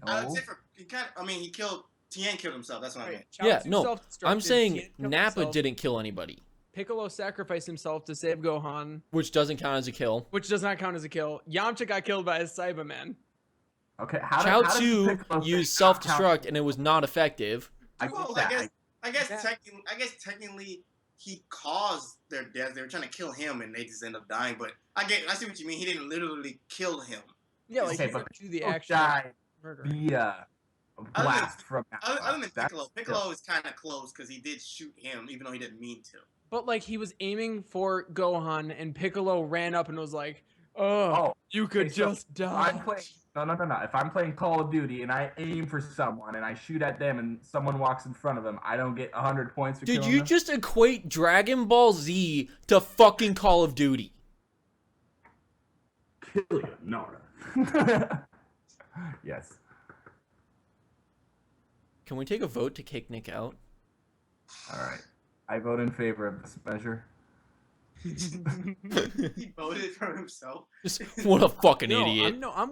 No. I would say he killed Tien killed himself. That's what I meant. Yeah, Chaozu no. self-destructed, I'm saying Tien killed Nappa himself, didn't kill anybody, Piccolo sacrificed himself to save Gohan, which doesn't count as a kill. which does not count as a kill. Yamcha got killed by a Cyberman. Okay, Chaozu used self-destruct and it was not effective. I guess technically he caused their death. They were trying to kill him and they just end up dying. But I see what you mean. He didn't literally kill him. Yeah, like Okay, he but didn't do the Piccolo actual died murder. via a blast from Other than Piccolo, That's Piccolo is kind of close because he did shoot him, even though he didn't mean to. But like he was aiming for Gohan, and Piccolo ran up and was like, "Oh, you could okay, so just die." I'm playing. No. If I'm playing Call of Duty and I aim for someone and I shoot at them and someone walks in front of them, I don't get 100 points for Did killing you them? just equate Dragon Ball Z to fucking Call of Duty? Kill you, Nora. Yes. Can we take a vote to kick Nick out? All right. I vote in favor of this measure. He voted for himself. What a fucking No, idiot. I'm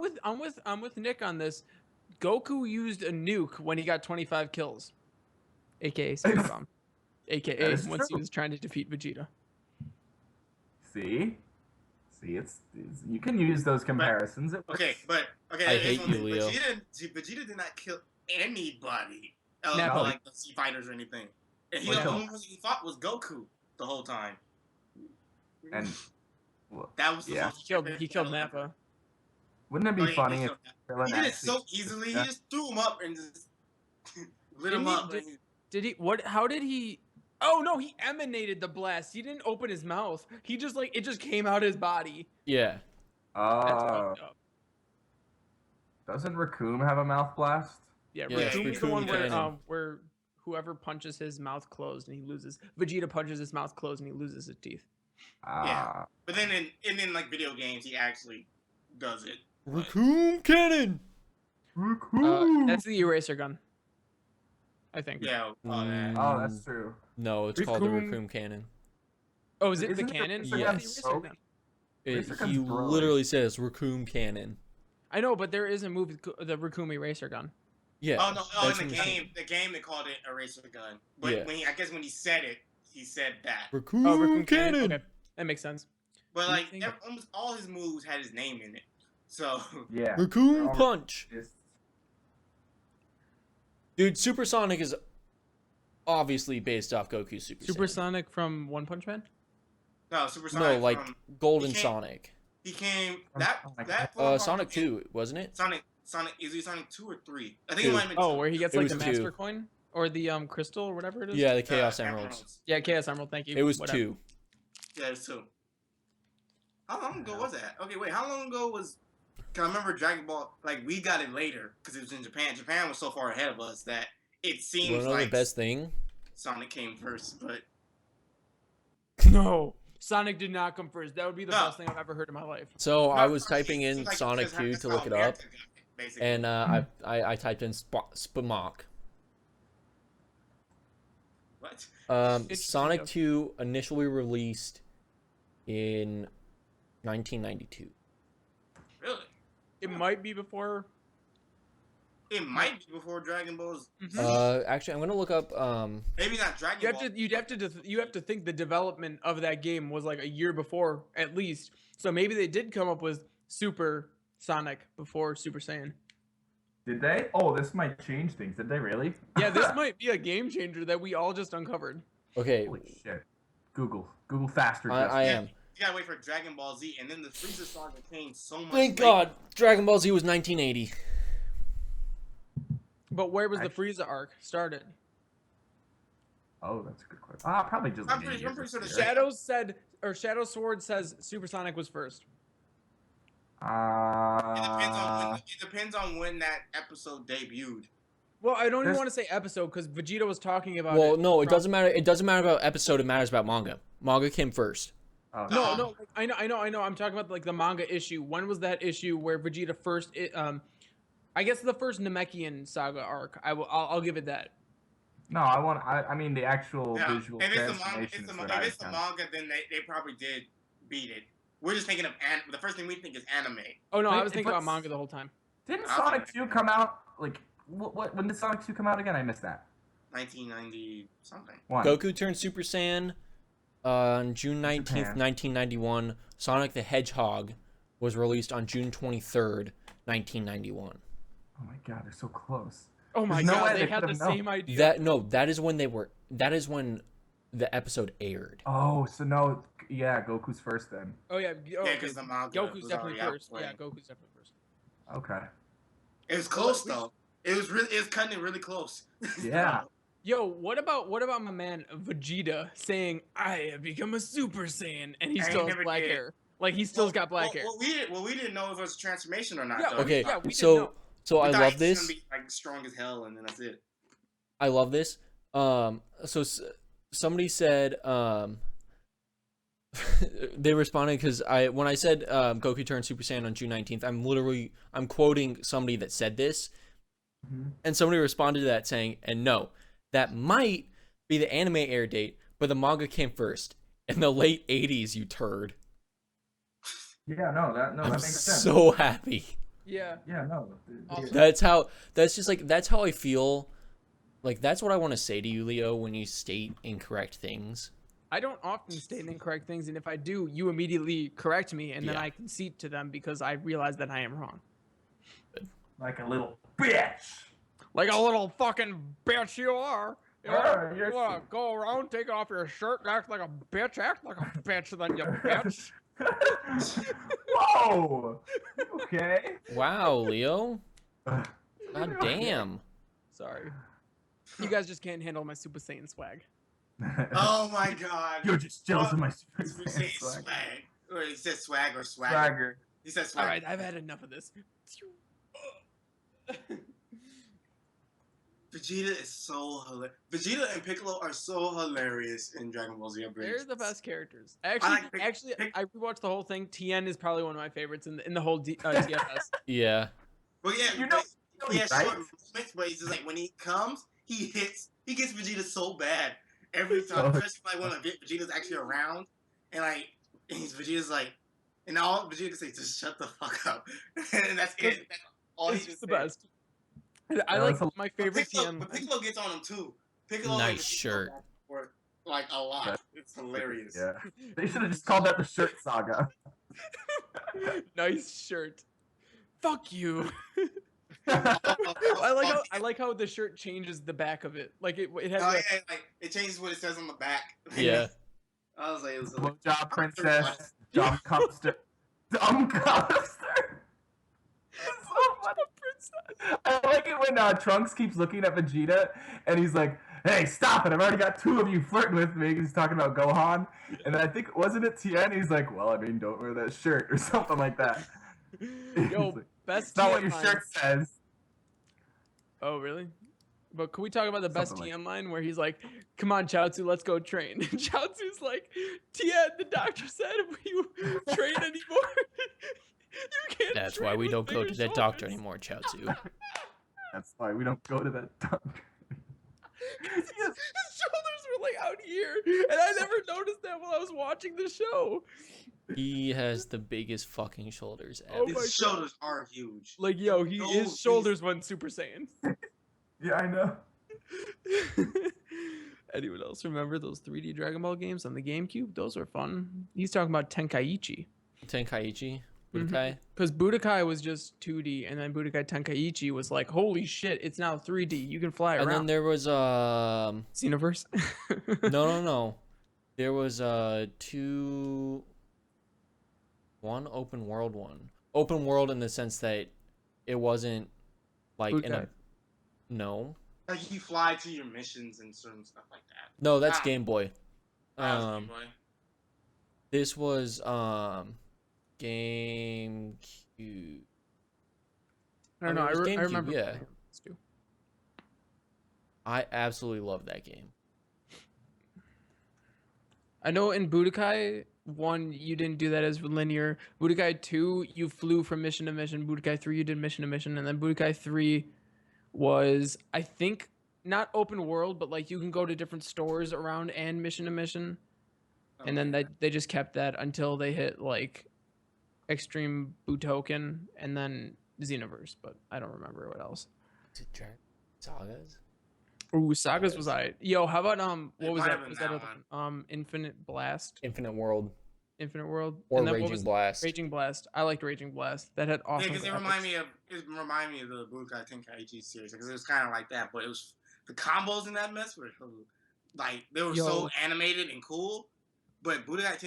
with Nick on this. Goku used a nuke when he got 25 kills, aka Super Bomb, That aka is once he true. was trying to defeat Vegeta. See, it's you can use those comparisons. It works. I hate you, Leo. Vegeta did not kill anybody, Never. like the Sea Fighters or anything. And the only person he fought was Goku the whole time. And well, That was the yeah. most He killed Nappa. Wouldn't it be funny if he did it so easily. He just threw him up and just lit him up. Did he? What? How did he? Oh no, he emanated the blast. He didn't open his mouth. He just it just came out his body. Yeah. That's fucked up. Doesn't Raccoon have a mouth blast? Yeah, Yeah, Raccoon's the one Raccoon where whoever punches his mouth closed and he loses. Vegeta punches his mouth closed and he loses his teeth. Yeah. But then in like video games, he actually does it. Raccoon Cannon! Raccoon. That's the eraser gun. I think. Yeah. Oh, that's true. No, it's called the Raccoon- Raccoon Cannon. Oh, is it the Isn't it cannon? Eraser gun Yes. broken? Eraser gun's He broken. literally says Raccoon Cannon. I know, but there is a movie, the Raccoon eraser gun. Yeah. Oh no! Oh, that's in the what- game they called it eraser gun. But Yeah. when when he said it, he said that. Raccoon, Oh, Raccoon Cannon! Okay, that makes sense. But You like think- almost all his moves had his name in it. So Yeah. Raccoon Oh. Punch! It's- Dude, Supersonic is obviously based off Goku's Super Saiyan. Supersonic from One Punch Man. no, Super No, Sonic. like Golden he came- Sonic. he came From Sonic. that form Sonic came- 2, wasn't it? Sonic is it Sonic 2 or 3? I think Two. it might have been Oh, 2. where he gets It like the was Master 2. Coin or the crystal or whatever it is. Yeah, the Chaos Emeralds. Yeah, Chaos Emerald. Thank you. It was Whatever. 2. Yeah, it's 2. How long ago was that? Okay, wait. How long ago was? Cause I remember Dragon Ball. Like we got it later because it was in Japan. Japan was so far ahead of us that it You seems wanna know like the best thing? Sonic came first. But No, Sonic did not come first. That would be the No. best thing I've ever heard in my life. So I No, was it typing seems in like Sonic that's 2 how to look it up, America got it, basically. and I typed in Spamok. What? Interesting, Sonic yeah. 2 initially released in 1992. Really? It might be before. It might be before Dragon Ball's. Actually, I'm gonna look up. Maybe not Dragon You have Ball. you have to think the development of that game was like a year before at least. So maybe they did come up with Super Sonic before Super Saiyan. Did they? Oh, this might change things. Did they really? Yeah, this might be a game changer that we all just uncovered. Okay, Holy shit. Google faster. I Justin. am. You gotta wait for Dragon Ball Z, and then the Frieza saga came so much. Thank later. God, Dragon Ball Z was 1980. But where was the Frieza arc started? Oh, that's a good question. Probably just. I'm like pretty- a I'm pretty year. sure Shadow Sword says Supersonic was first. It depends on when that episode debuted. Well, I don't even There's- want to say episode because Vegeta was talking about Well, it. no, it from- doesn't matter. It doesn't matter about episode. It matters about manga. Manga came first. Oh, No, like, I know. I'm talking about like the manga issue. When was that issue where Vegeta first I guess the first Namekian saga arc. I'll give it that. No, I mean the actual Yeah. visual If it's transformation is what if I it's the was manga, then they probably did beat it. We're just thinking of the first thing we think is anime. Oh no, Wait, I was thinking but- about manga the whole time. Didn't I'll Sonic take 2 come out like when did Sonic 2 come out again? I missed that. 1990 something. One. Goku turned Super Saiyan on June 19th, Japan. 1991. Sonic the Hedgehog was released on June 23rd, 1991. Oh my god, they're so close. Oh my There's no way god, they they had the could've known. same idea. That is when the episode aired. Oh, so no, yeah, Goku's first then. Oh yeah, Yeah, because the manga Goku's was definitely already out first. for Yeah, it. Goku's definitely first. Okay. It was close though. It was cutting it really close. Yeah. Yo, what about my man Vegeta saying, "I have become a Super Saiyan," and he And he still has never black did. hair. Like he still's got black hair. Well, we didn't know if it was a transformation or not. Yeah, though. Okay, yeah, we didn't so know. so We I thought love he's this. Gonna be like strong as hell, and then that's it. I love this. Somebody said they responded because when I said Goku turned Super Saiyan on June 19th, I'm quoting somebody that said this, and somebody responded to that saying, "And no, that might be the anime air date, but the manga came first in the late 80s. You turd." Yeah, that I'm makes sense. so happy. Yeah. Yeah, no. Awesome. That's how I feel. Like, that's what I want to say to you, Leo, when you state incorrect things. I don't often state incorrect things, and if I do, you immediately correct me, and then Yeah. I concede to them because I realize that I am wrong. Like a little bitch. Like a little fucking bitch you are. You You're wanna go around, take off your shirt, act like a bitch, then you bitch. Whoa. Okay. Wow, Leo. God damn. Sorry. You guys just can't handle my Super Saiyan swag. Oh my god. You're just jealous of my Super Super Saiyan Saiyan swag. swag. Or he said swag or swagger. Swagger. He said swag. All right, I've had enough of this. Vegeta is so hilarious. Vegeta and Piccolo are so hilarious in Dragon Ball Z. They're the best characters. I I rewatched the whole thing. Tien is probably one of my favorites in the whole TFS. Yeah. Well, yeah, You know, he has right? short movements, but he's just like when he comes, he gets Vegeta so bad every time, especially like when Vegeta's actually around, and like Vegeta's like, and all Vegeta can say is just shut the fuck up, and that's it. That's all he It's just the says. best. I Yeah, like it's a- my But favorite Piccolo, Tien. but Piccolo gets on him too. Piccolo Nice and Vegeta shirt. go back and forth, like a lot. It's hilarious. Yeah. They should have just called that the shirt saga. Nice shirt. Fuck you. Oh, I like how the shirt changes the back of it. Like it has Oh a- yeah, like it changes what it says on the back. Yeah. I was like, it was Blowjob princess. Dumb cupster. Dumb cupster. It's so funny. I like it when Trunks keeps looking at Vegeta and he's like, "Hey, stop it! I've already got two of you flirting with me." He's talking about Gohan, and then I think wasn't it Tien? He's like, "Well, I mean, don't wear that shirt" or something like that. He's Yo, like, best "It's not what Tien your line. shirt says." Oh, really? But can we talk about the best Something like Tien line where he's like, "Come on, Chaozu, let's go train." And Chaozu's like, "Tien, the doctor said if you train anymore, you can't." That's train why we with don't go bigger to that doctor shoulders." anymore, Chaozu. That's why we don't go to that doctor. His shoulders were like out here, and I never noticed that while I was watching the show. He has the biggest fucking shoulders Oh ever. my His shoulders are huge. Like, yo, No, his he's- shoulders went Super Saiyan. Yeah, I know. Anyone else remember those 3D Dragon Ball games on the GameCube? Those were fun. He's talking about Tenkaichi. Tenkaichi, Mhm. Budokai. Because Budokai was just 2D, and then Budokai Tenkaichi was like, holy shit, it's now 3D. You can fly And then around. there was Xenoverse? no. There was one open world one. Open world in the sense that it wasn't like in a Budokai. no. Like you fly to your missions and certain stuff like that. No, that's Ah. Game Boy. That was Game Boy. This was GameCube. I don't know. it was I GameCube, remember. yeah. playing those two. I absolutely love that game. I know in Budokai, 1, you didn't do that as linear. Budokai 2, you flew from mission to mission. Budokai 3, you did mission to mission, and then Budokai 3 was, I think, not open world, but like you can go to different stores around and mission to mission. And then they just kept that until they hit like Extreme Butoken and then Xenoverse, but I don't remember what else. Sagas? Ooh, Sagas was Yo, how about It what was might that? have Was been that that Infinite Blast? Infinite World Infinite World? or And then what Raging was Blast. Raging Blast. I liked Raging Blast. That had awesome. Yeah, because it graphics. reminded me of the Budokai Tenkaichi series because it was kind of like that, but it was the combos in that mess were like they were so animated and cool. But Budokai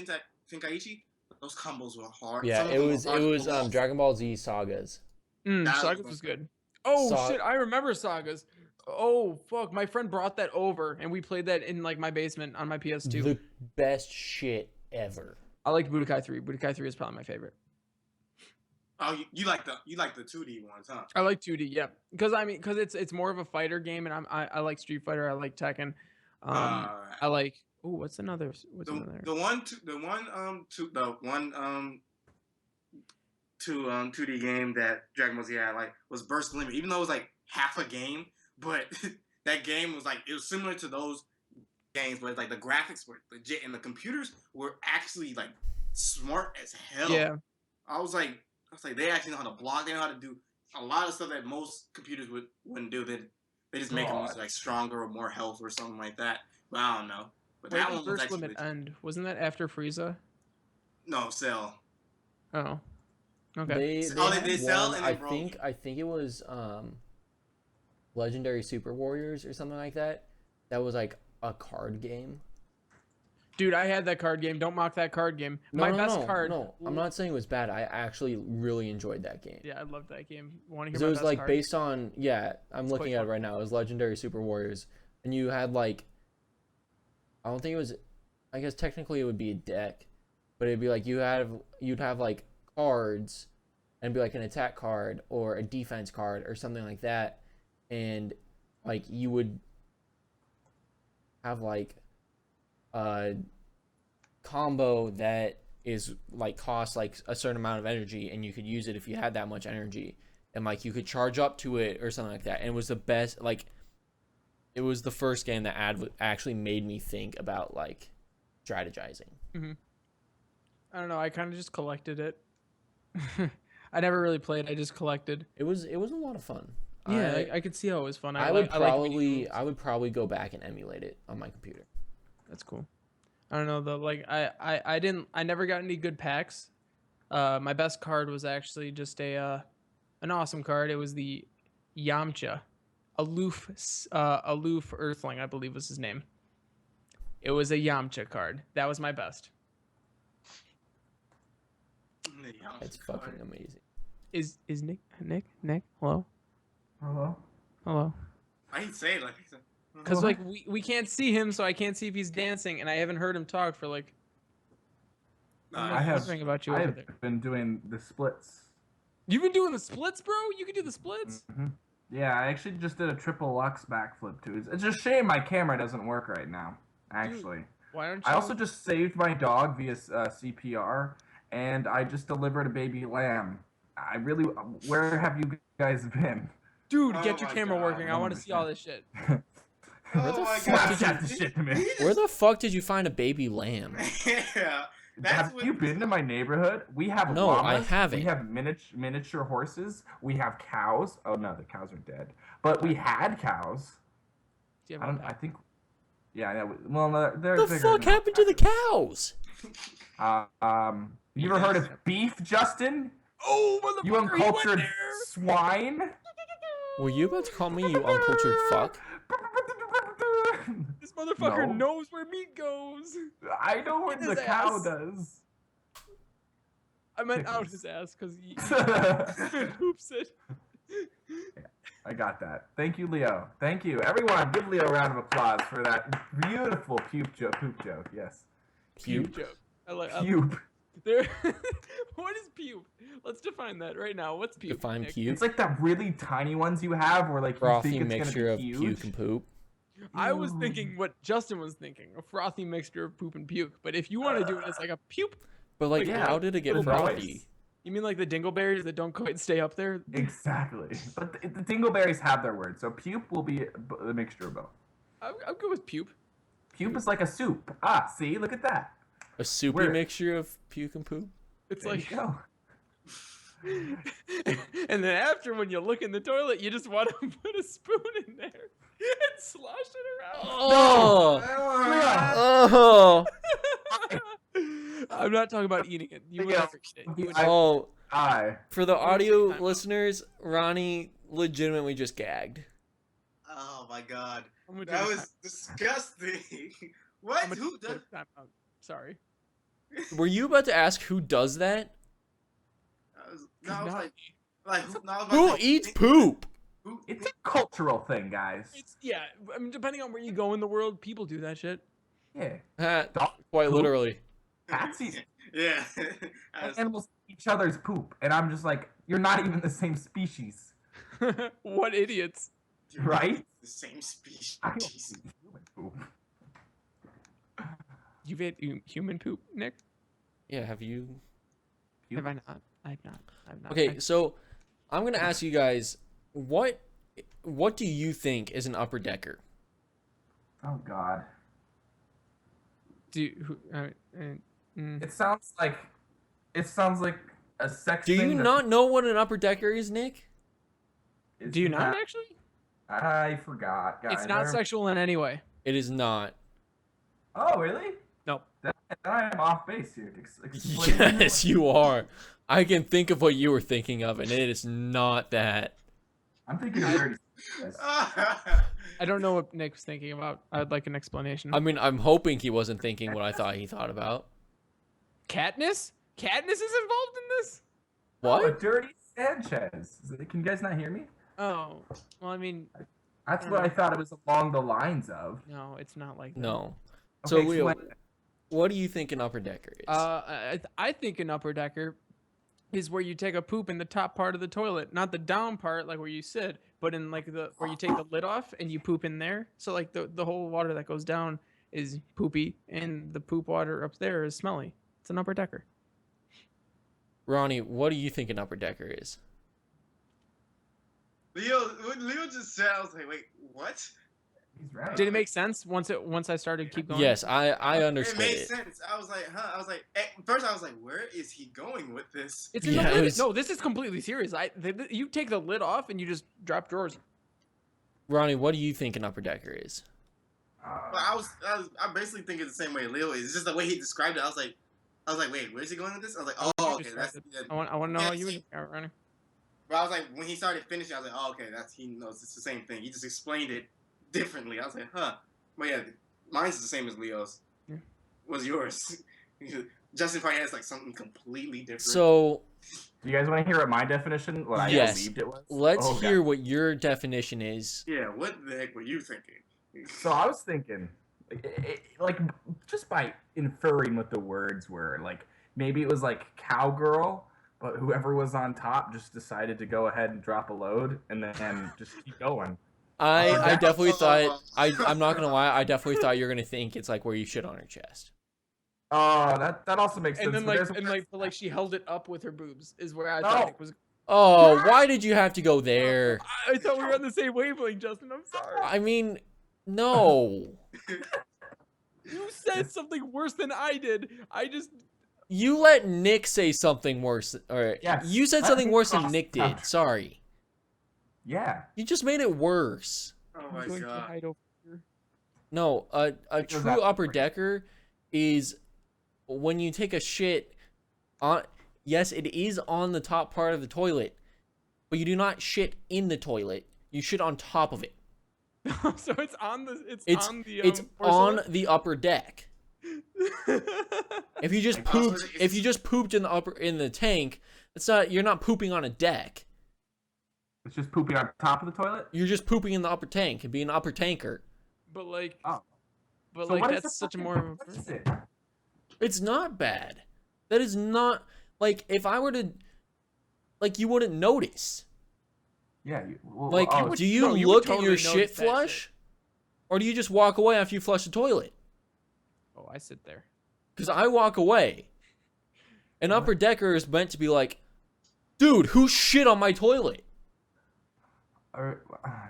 Tenkaichi, those combos were hard. Yeah, Some of it them was were hard to pull off. Dragon Ball Z Sagas. Sagas was good. Oh shit, I remember Sagas. Oh fuck, my friend brought that over and we played that in like my basement on my PS2. The best shit ever. I liked Budokai 3. Budokai 3 is probably my favorite. Oh, you like the 2D ones, huh? I like 2D, yeah, because it's more of a fighter game, and I like Street Fighter. I like Tekken. I like. Oh, what's another? The one 2D game that Dragon Ball Z had was Burst Limit, even though it was like half a game, but that game was it was similar to those games, but like the graphics were legit and the computers were actually like smart as hell. Yeah. I was like they actually know how to block, they know how to do a lot of stuff that most computers wouldn't do. They just make them like stronger or more health or something like that. But I don't know. But that one was First actually Limit end. Wasn't that after Frieza? No, Cell. Oh. Okay. They sell and I think it was Legendary Super Warriors or something like that. That was like a card game. Dude, I had that card game. Don't mock that card game. My best card. No, I'm not saying it was bad. I actually really enjoyed that game. Yeah, I loved that game. Want to Because hear it was like card? based on I'm looking at it right now. It was Legendary Super Warriors, and you had like, I don't think it was. I guess technically it would be a deck, but it'd be like you'd have like cards, and be like an attack card or a defense card or something like that, and like you would have like a combo that is like costs like a certain amount of energy, and you could use it if you had that much energy, and like you could charge up to it or something like that. And it was the best. Like, it was the first game that actually made me think about like strategizing. Mm-hmm. I don't know. I kind of just collected it. I never really played. I just collected. It was a lot of fun. Yeah, I could see how it was fun. I would probably go back and emulate it on my computer. That's cool. I don't know though. Like I never got any good packs. My best card was actually just an awesome card. It was the Yamcha, aloof Earthling, I believe was his name. It was a Yamcha card. That was my best. It's fucking amazing. Is Nick? Hello. I hate say it like that. Because like we can't see him, so I can't see if he's dancing, and I haven't heard him talk for like. I have there. been doing the splits. You've been doing the splits, bro? You can do the splits? Mm-hmm. Yeah, I actually just did a triple Lux backflip too. It's a shame my camera doesn't work right now. Actually, dude, why don't you? I also just saved my dog via CPR, and I just delivered a baby lamb. Where have you guys been? Dude, get your camera working. I want to see all this shit. Where the fuck did you find a baby lamb? Yeah. Have you been to my neighborhood? We have llamas, I haven't. We have miniature horses. We have cows. Oh no, the cows are dead. But we had cows. I think. Yeah. Well, they're. What the fuck happened to the cows? You ever heard of beef, Justin? Oh, motherfucker! You uncultured swine. Were you about to call me you uncultured fuck? This motherfucker knows where meat goes. I know what the cow does. I meant out his ass because he poops it. Yeah, I got that. Thank you, Leo. Thank you. Everyone, give Leo a round of applause for that beautiful poop joke. Yes. Puke joke. Puke. What is puke? Let's define that right now. What's puke? Define puke. It's like the really tiny ones you have where like frothy you think it's mixture gonna be of huge. puke and poop. I was thinking what Justin was thinking, a frothy mixture of poop and puke. But if you want to do it as like a puke, But like, yeah, how did it get the frothy? noise. you mean like the dingleberries that don't quite stay up there? Exactly. But the dingleberries have their word, so pupe will be a mixture of both. I'm good with puke. Pupe is like a soup. Ah, see, look at that. A soupy Where- mixture of puke and poop? It's There like, you go. and then after when you look in the toilet, you just want to put a spoon in there and slosh it around. Oh! Ah. Oh! I'm not talking about eating it. You would Yeah. understand. You would Oh! Hi. For the audio listeners, Ronnie legitimately just gagged. Oh my god, I'm gonna that do was disgusting. What? I'm gonna Who do does? time out. Sorry. Were you about to ask who does that? No, I was Not like, no, I was about Who to say, eats poop? Who, It's a cultural thing, guys. yeah. I mean, depending on where you go in the world, people do that shit. Yeah. Ha, Dog quite poop. literally. Cats eat yeah. I was- animals eat each other's poop, and I'm just like, you're not even the same species, What idiots. You're right? The same species. I don't eat human poop. You've ate human poop, Nick? Yeah, have you? Puke? Have I not? I've not. I've not. Okay, so I'm gonna ask you guys, what do you think is an upper decker? Oh God. It sounds like a sex Do thing. you that- not know what an upper decker is, Nick? Do you Isn't not that- actually? I forgot, guys. It's not sexual in any way. It is not. Oh, really? No. Then I am off base here. Explain to me Yes, you are. I can think of what you were thinking of, and it is not that. I'm thinking of dirty. Guys. I don't know what Nick was thinking about. I'd like an explanation. I mean, I'm hoping he wasn't thinking what I thought he thought about. Katniss? Katniss is involved in this? Oh, What? dirty Sanchez. Can you guys not hear me? Oh, well, I mean, That's what I thought it was along the lines of. no, it's not like that. No. Okay, So, Leo, explain. what do you think an upper decker is? I think an upper decker is where you take a poop in the top part of the toilet, not the down part, like where you sit, but in like the where you take the lid off and you poop in there. So like the whole water that goes down is poopy, and the poop water up there is smelly. It's an upper decker. Ronnie, what do you think an upper decker is? What Leo just said, I was like, wait, what? He's right. Did it make sense once I started keep going? Yes, I It understood made it. sense. I was like, huh? I was like, at first I was like, where is he going with this? It's in Yeah, the it lid. was- No, this is completely serious. You take the lid off and you just drop drawers. Ronnie, what do you think an upper decker is? But I basically think it's the same way Leo is. It's just the way he described it. I was like, wait, where's he going with this? I was like, How would oh, you okay, describe that's. it? Yeah. I want to know how you Yeah, would Ronnie. But I was like, when he started finishing, I was like, oh, okay, he knows it's the same thing. He just explained it differently. I was like, huh. But yeah, mine's the same as Leo's. Yeah. What's yours? Justin probably has like something completely different. So, Do you guys want to hear what my definition? What I Yes. believed it was? let's Oh, hear God. what your definition is. yeah, what the heck were you thinking? So I was thinking, like, just by inferring what the words were, like maybe it was like cowgirl, but whoever was on top just decided to go ahead and drop a load and then just keep going. I definitely thought, Oh. I'm not gonna lie, I definitely thought you were gonna think it's like where you shit on your chest. Oh, that also makes sense. And then but there's- she held it up with her boobs is where I No. thought Nick was. Oh, why did you have to go there? I thought we were on the same wavelength, Justin. I'm sorry. I mean, no. You said something worse than I did. I just. You let Nick say something worse. Or Yes, you said let something me worse than cross Nick the did. boundary. Sorry. yeah. You just made it worse. Oh I'm my going to god. hide over here. No, a Because true that's upper great. decker is when you take a shit on. Yes, it is on the top part of the toilet, but you do not shit in the toilet. You shit on top of it. So it's on the. It's on the. it's porcelain? on the upper deck. If you just Like, pooped, it's- if you just pooped in the tank, it's not. You're not pooping on a deck. It's just pooping on top of the toilet. You're just pooping in the upper tank and being an upper tanker. But like. Oh. But So like what is that's the such a fucking more. what is it? It's not bad. That is not like if I were to, like you wouldn't notice. Yeah. Like, oh, do you no, you would look totally at your notice shit that flush? or do you just walk away after you flush the toilet? Oh, I sit there. Because I walk away. An upper decker is meant to be like, dude, who shit on my toilet?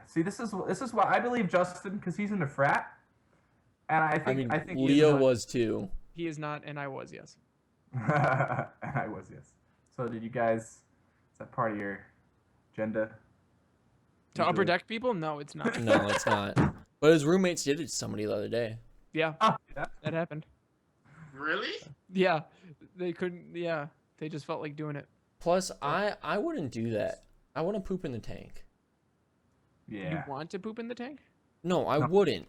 See, this is why I believe Justin, because he's in the frat, and I think Leo was too. He is not, and I was, yes. And I was, yes. So did you guys? Is that part of your agenda? To upper deck people? No, it's not. No, it's not. But his roommates did it to somebody the other day. Yeah, Yeah. that happened. Really? Yeah, they couldn't. Yeah, they just felt like doing it. Plus, I wouldn't do that. I wouldn't poop in the tank. Yeah. You want to poop in the tank? No, I wouldn't.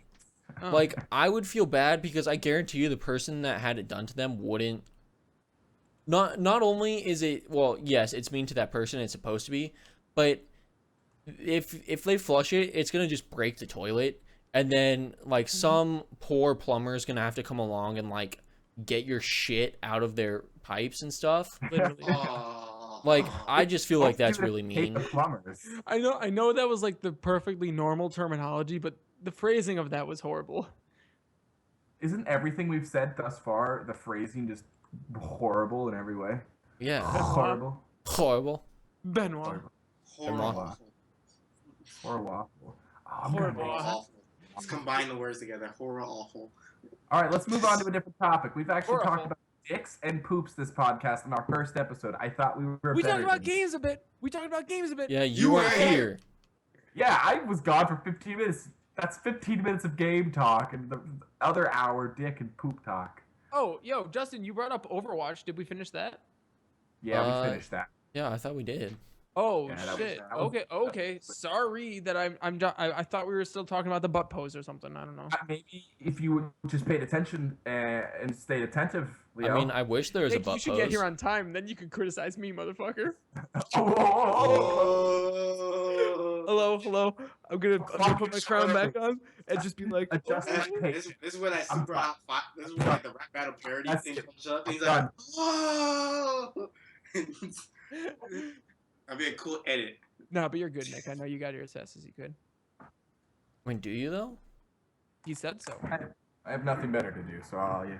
Oh. Like, I would feel bad because I guarantee you the person that had it done to them wouldn't. Not only is it, well, yes, it's mean to that person, it's supposed to be, but if they flush it, it's gonna just break the toilet, and then like some poor plumber is gonna have to come along and like get your shit out of their pipes and stuff. Literally. Like, I just feel like that's really Hate mean. the plumbers. I know that was like the perfectly normal terminology, but the phrasing of that was horrible. Isn't everything we've said thus far, the phrasing, just horrible in every way? Yeah, Horrible. horrible. Benoit. Horrible. Horrible. Oh, I'm Horrible. gonna- Awful. Let's combine the words together. Horror, awful. All right, let's move on to a different topic. We've actually Horrible. talked about dicks and poops this podcast in our first episode. I thought we were. We talked better about than- games a bit. Yeah, you You weren't were- here. Yeah, I was gone for 15 minutes. That's 15 minutes of game talk, and the other hour dick and poop talk. Oh, yo, Justin, you brought up Overwatch. Did we finish that? Yeah, we Uh, finished that. Yeah, I thought we did. Oh Yeah, that was- shit. that was- Okay. Sorry that I thought we were still talking about the butt pose or something. I don't know. Maybe if you would just paid attention and stayed attentive, Leo. I mean, I wish there was a Nick, butt you should pose. get here on time. Then you can criticize me, motherfucker. Hello. I'm gonna put my crown back on and just be like, Adjust my This, pace. this is where that I'm super done. hot fight. This is where like the rap battle parody That's thing it. comes up. And he's I'm like, "Whoa!" That'd be a cool edit. nah, but you're good, Nick. I know you got your assesses. You could. I mean, do you though? He said so. I have nothing better to do, so I'll yeah.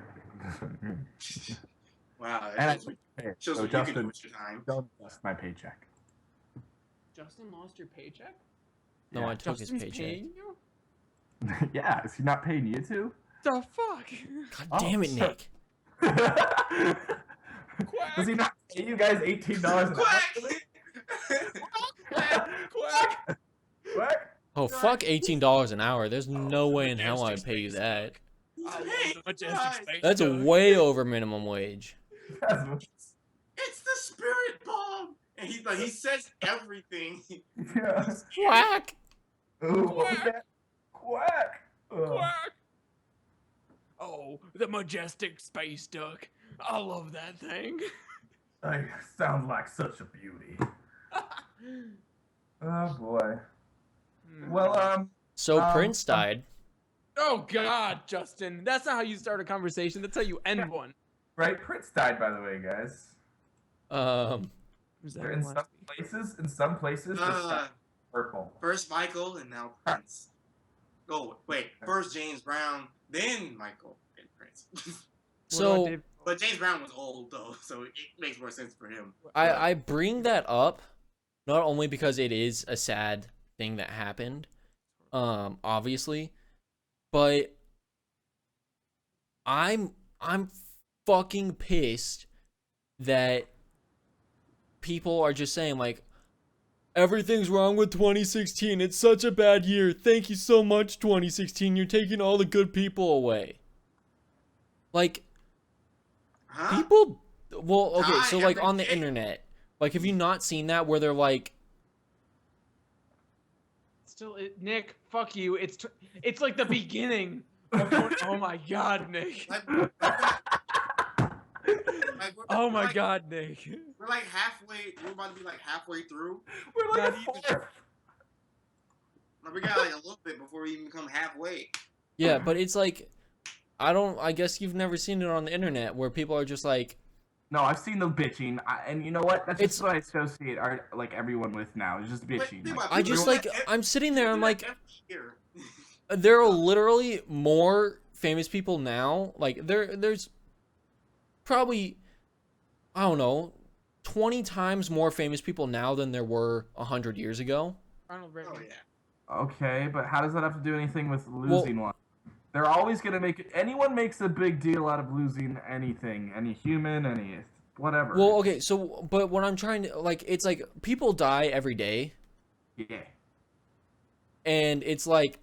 Wow. And I That hey, shows so what you can do Justin, with your time. don't adjust my paycheck. Justin lost your paycheck. No, Yeah. I took Justin's his paycheck. paying you. Yeah, is he not paying you too? The fuck? God Oh, damn it, shit. Nick. Does he not pay you guys $18 an Quack! hour? Quack. Quack! Oh, fuck $18 an hour. There's no way in hell I'd pay you that. I love Hey, the majestic space. That's dog. way over minimum wage. That's what- It's the spirit bomb, and he's like, he says everything. yeah. Whack! Ooh, what was that? Quack! Ugh. Quack. Oh, the majestic space duck. I love that thing. Like, sounds like such a beauty. Oh boy. Well, So Um, Prince died. Oh God, Justin. That's not how you start a conversation. That's how you end one. right? Prince died, by the way, guys. Was that They're in the some last- places. In some places, it's purple. First Michael, and now Prince. Oh, wait. First James Brown, then Michael, and Prince. What about So Dave- But James Brown was old, though, so it makes more sense for him. I bring that up not only because it is a sad thing that happened, obviously, but I'm fucking pissed that people are just saying like everything's wrong with 2016. It's such a bad year. Thank you so much 2016. You're taking all the good people away. Like Huh? people well, okay, Die so like every on the day. internet, like have you not seen that where they're like Still, Nick, fuck you. It's like the beginning. Of going, oh my God, Nick. Like, we're Oh my like- God, Nick. We're like halfway, we're about to be like halfway through. We're like Not a even- fourth. Like, we got like a little bit before we even become halfway. yeah, but it's like I guess you've never seen it on the internet where people are just like No, I've seen the bitching, and you know what? That's It's- just what I associate like everyone with now. It's just bitching. think like, about I just people like do that I'm sitting there I'm every like year. There are literally more famous people now. Like there's probably, I don't know, 20 times more famous people now than there were 100 years ago. Ronald Oh Reagan. yeah. Okay, but how does that have to do anything with losing one? They're always gonna make it. Anyone makes a big deal out of losing anything, any human, any whatever. Well, okay, so but what I'm trying to like, it's like people die every day, Yeah. and it's like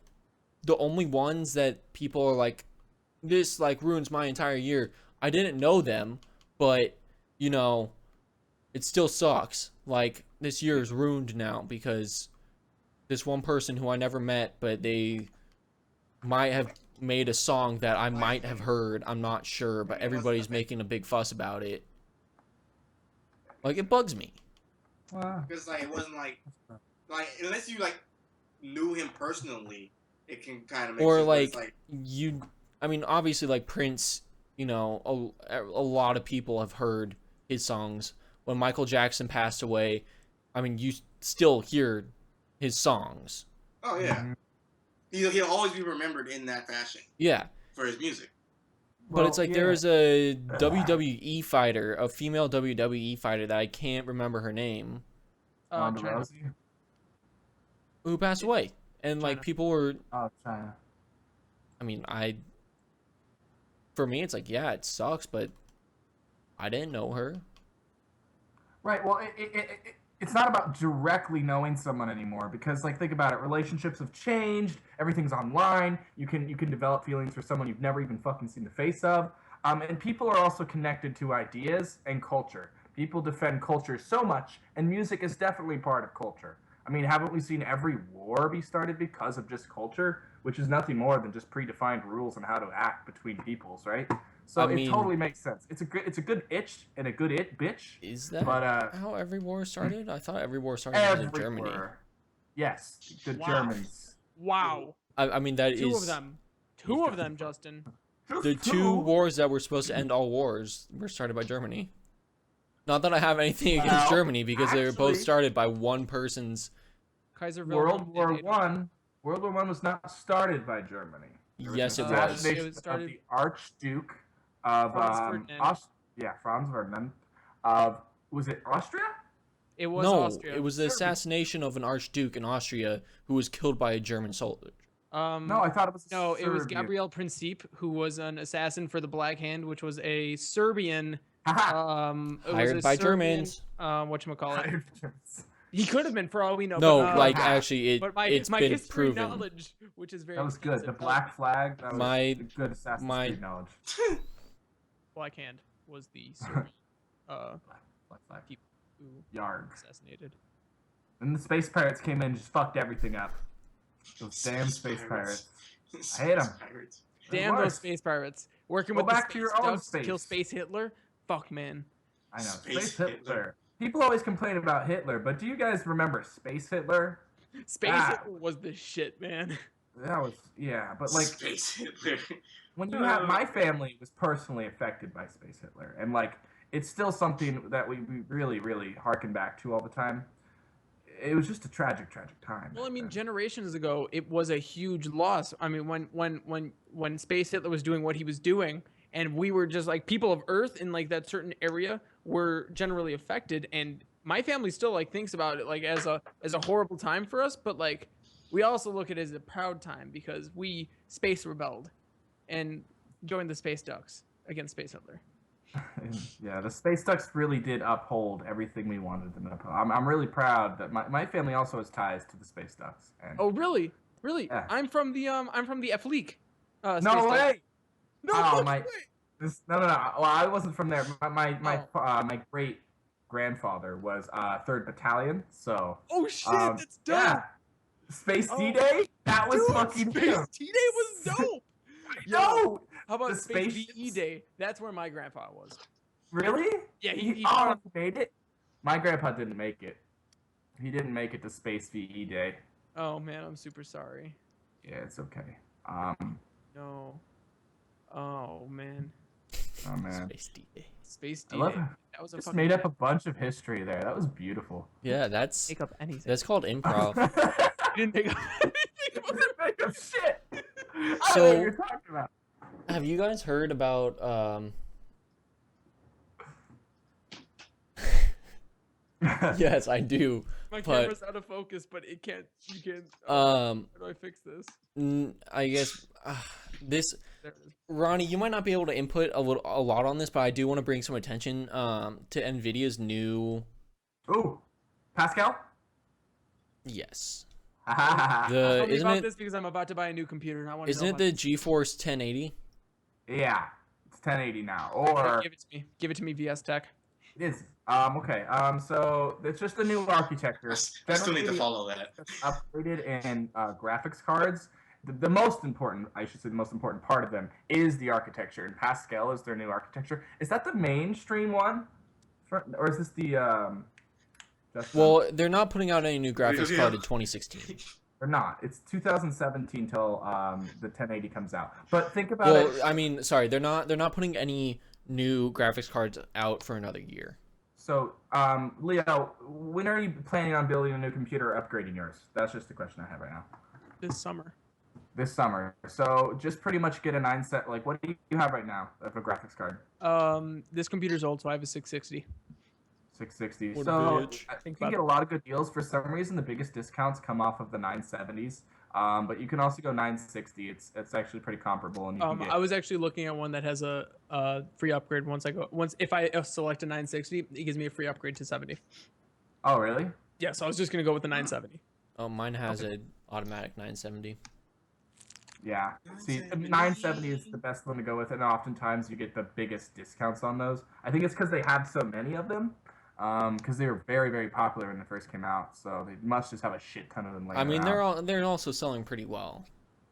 the only ones that people are like, this like ruins my entire year. I didn't know them, but you know, it still sucks. Like this year is ruined now because this one person who I never met, but they might have made a song that I might have heard. I'm not sure, but everybody's making a big fuss about it. Like it bugs me. Because like it wasn't like unless you like knew him personally, it can kind of make Or sense, but it's like you, I mean, obviously like Prince, you know, a lot of people have heard his songs. When Michael Jackson passed away, I mean, you still hear his songs. oh yeah, he'll always be remembered in that fashion Yeah. for his music. But it's like there was a WWE fighter, a female WWE fighter that I can't remember her name, Ronda China. Rousey? who passed away. And like China. people were, Oh, China. I mean, for me, it's like, yeah, it sucks, but I didn't know her. Right. Well, it's not about directly knowing someone anymore because, like, think about it. Relationships have changed. Everything's online. You can develop feelings for someone you've never even fucking seen the face of. And people are also connected to ideas and culture. People defend culture so much, and music is definitely part of culture. I mean, haven't we seen every war be started because of just culture, which is nothing more than just predefined rules on how to act between peoples, right? So I it mean- totally makes sense. It's a good itch and a good bitch. Is that But how every war started? I thought every war started in Germany. everywhere. Yes, the Wow. Germans. Wow. I mean, that Two is of them. Two of them, Justin. the two wars that were supposed to end all wars were started by Germany. Not that I have anything against Well, Germany because they were both actually- started by one person's. Kaiser World War Wilhelm. One. World War One was not started by Germany. There was Yes, an it was. assassination It was started- of the Archduke of Franz Ferdinand. Franz Ferdinand of was it Austria? It was No, Austria. it was the assassination of an archduke in Austria who was killed by a German soldier. No, I thought it was No, it was Serbian. Gabriel Princip, who was an assassin for the Black Hand, which was a Serbian. Haha. It was Hired a by Serbian, Germans. Whatchamacallit. He could have been, for all we know. No, but, like Ah. actually, but my it's been history proven. knowledge, which is very That was good. The extensive, Black Flag. That was My- good Assassin's Creed knowledge. Black Hand was the Serbian Black Flag. who Yarg. assassinated. And the space pirates came in and just fucked everything up. Those damn space pirates. I hate 'em. Pirates. They're Damn those worse. space pirates working Go with the back to space your own ducks to kill space. Space Hitler. Fuck, man. I know, Space Space Hitler. Hitler. People always complain about Hitler, but do you guys remember Space Hitler? Space Ah. Hitler was the shit, man. That was, yeah, but like Space Hitler. when you have my family was personally affected by Space Hitler, and like it's still something that we really, really harken back to all the time. It was just a tragic time. Well, I back mean, then. generations ago, it was a huge loss. I mean, when Space Hitler was doing what he was doing, and we were just like people of Earth in like that certain area were generally affected, and my family still like thinks about it like as a horrible time for us, but like we also look at it as a proud time because we space rebelled and joined the Space Ducks against Space Hitler. Yeah, the Space Ducks really did uphold everything we wanted them to uphold. I'm really proud that my family also has ties to the Space Ducks. And Oh, really? Really? Yeah. I'm from the Fleek. no Space Ducks. way! No Oh, fucking my- way! No. Well, I wasn't from there. My great grandfather was 3rd Battalion. So Oh shit, um, that's dope. yeah, Space Oh, D-Day. That was Dude, fucking Space him. T-Day was dope. No, How about The Space spaceships? VE Day? That's where my grandpa was. really? Yeah, He made it. My grandpa didn't make it. He didn't make it to Space VE Day. Oh man, I'm super sorry. Yeah, it's okay. No. Oh man, Oh man, Space D-Day. Space I love D-Day. it. That was a Just fucking made up a bunch of history there. That was beautiful. Yeah, that's make up anything. called improv. You didn't make up anything. It wasn't made of shit. I don't know So- what you're talking about. Have you guys heard about Yes, I do. My But- camera's out of focus, but it can't. You can't. How do I fix this? I guess this There it is. Ronnie, you might not be able to input a lot on this, but I do want to bring some attention to Nvidia's new. Ooh, Pascal. Yes. Yeah, Tell me Isn't about it this because I'm about to buy a new computer and I want to isn't know it the GeForce 1080? it's 1080 now, or Give it to me. Give it to me, VSTech. it is. Okay. So it's just a new architecture. I still need to Generally, follow that. upgraded in graphics cards. The most important, I should say, the most important part of them is the architecture. And Pascal is their new architecture. Is that the mainstream one, or is this the? Well, they're not putting out any new graphics card in 2016. Or not. It's 2017 till the 1080 comes out. But think about Well, it. I mean, sorry, they're not putting any new graphics cards out for another year. So, Leo, when are you planning on building a new computer or upgrading yours? That's just the question I have right now. This summer. This summer. So just pretty much get a 9 set. Like, what do you have right now of a graphics card? This computer's old, so I have a 660. 660. What a So bitch. I think Think you about get a lot of good deals. For some reason, the biggest discounts come off of the 970s. But you can also go 960. It's actually pretty comparable, and you can get. I was actually looking at one that has a free upgrade if I select a 960, it gives me a free upgrade to 70. Oh, really? Yeah, so I was just gonna go with the 970. Oh, mine has an automatic 970. Yeah. See, 970 is the best one to go with, and oftentimes you get the biggest discounts on those. I think it's because they have so many of them, because they were very, very popular when they first came out. So they must just have a shit ton of them laying I mean, around. they're also selling pretty well.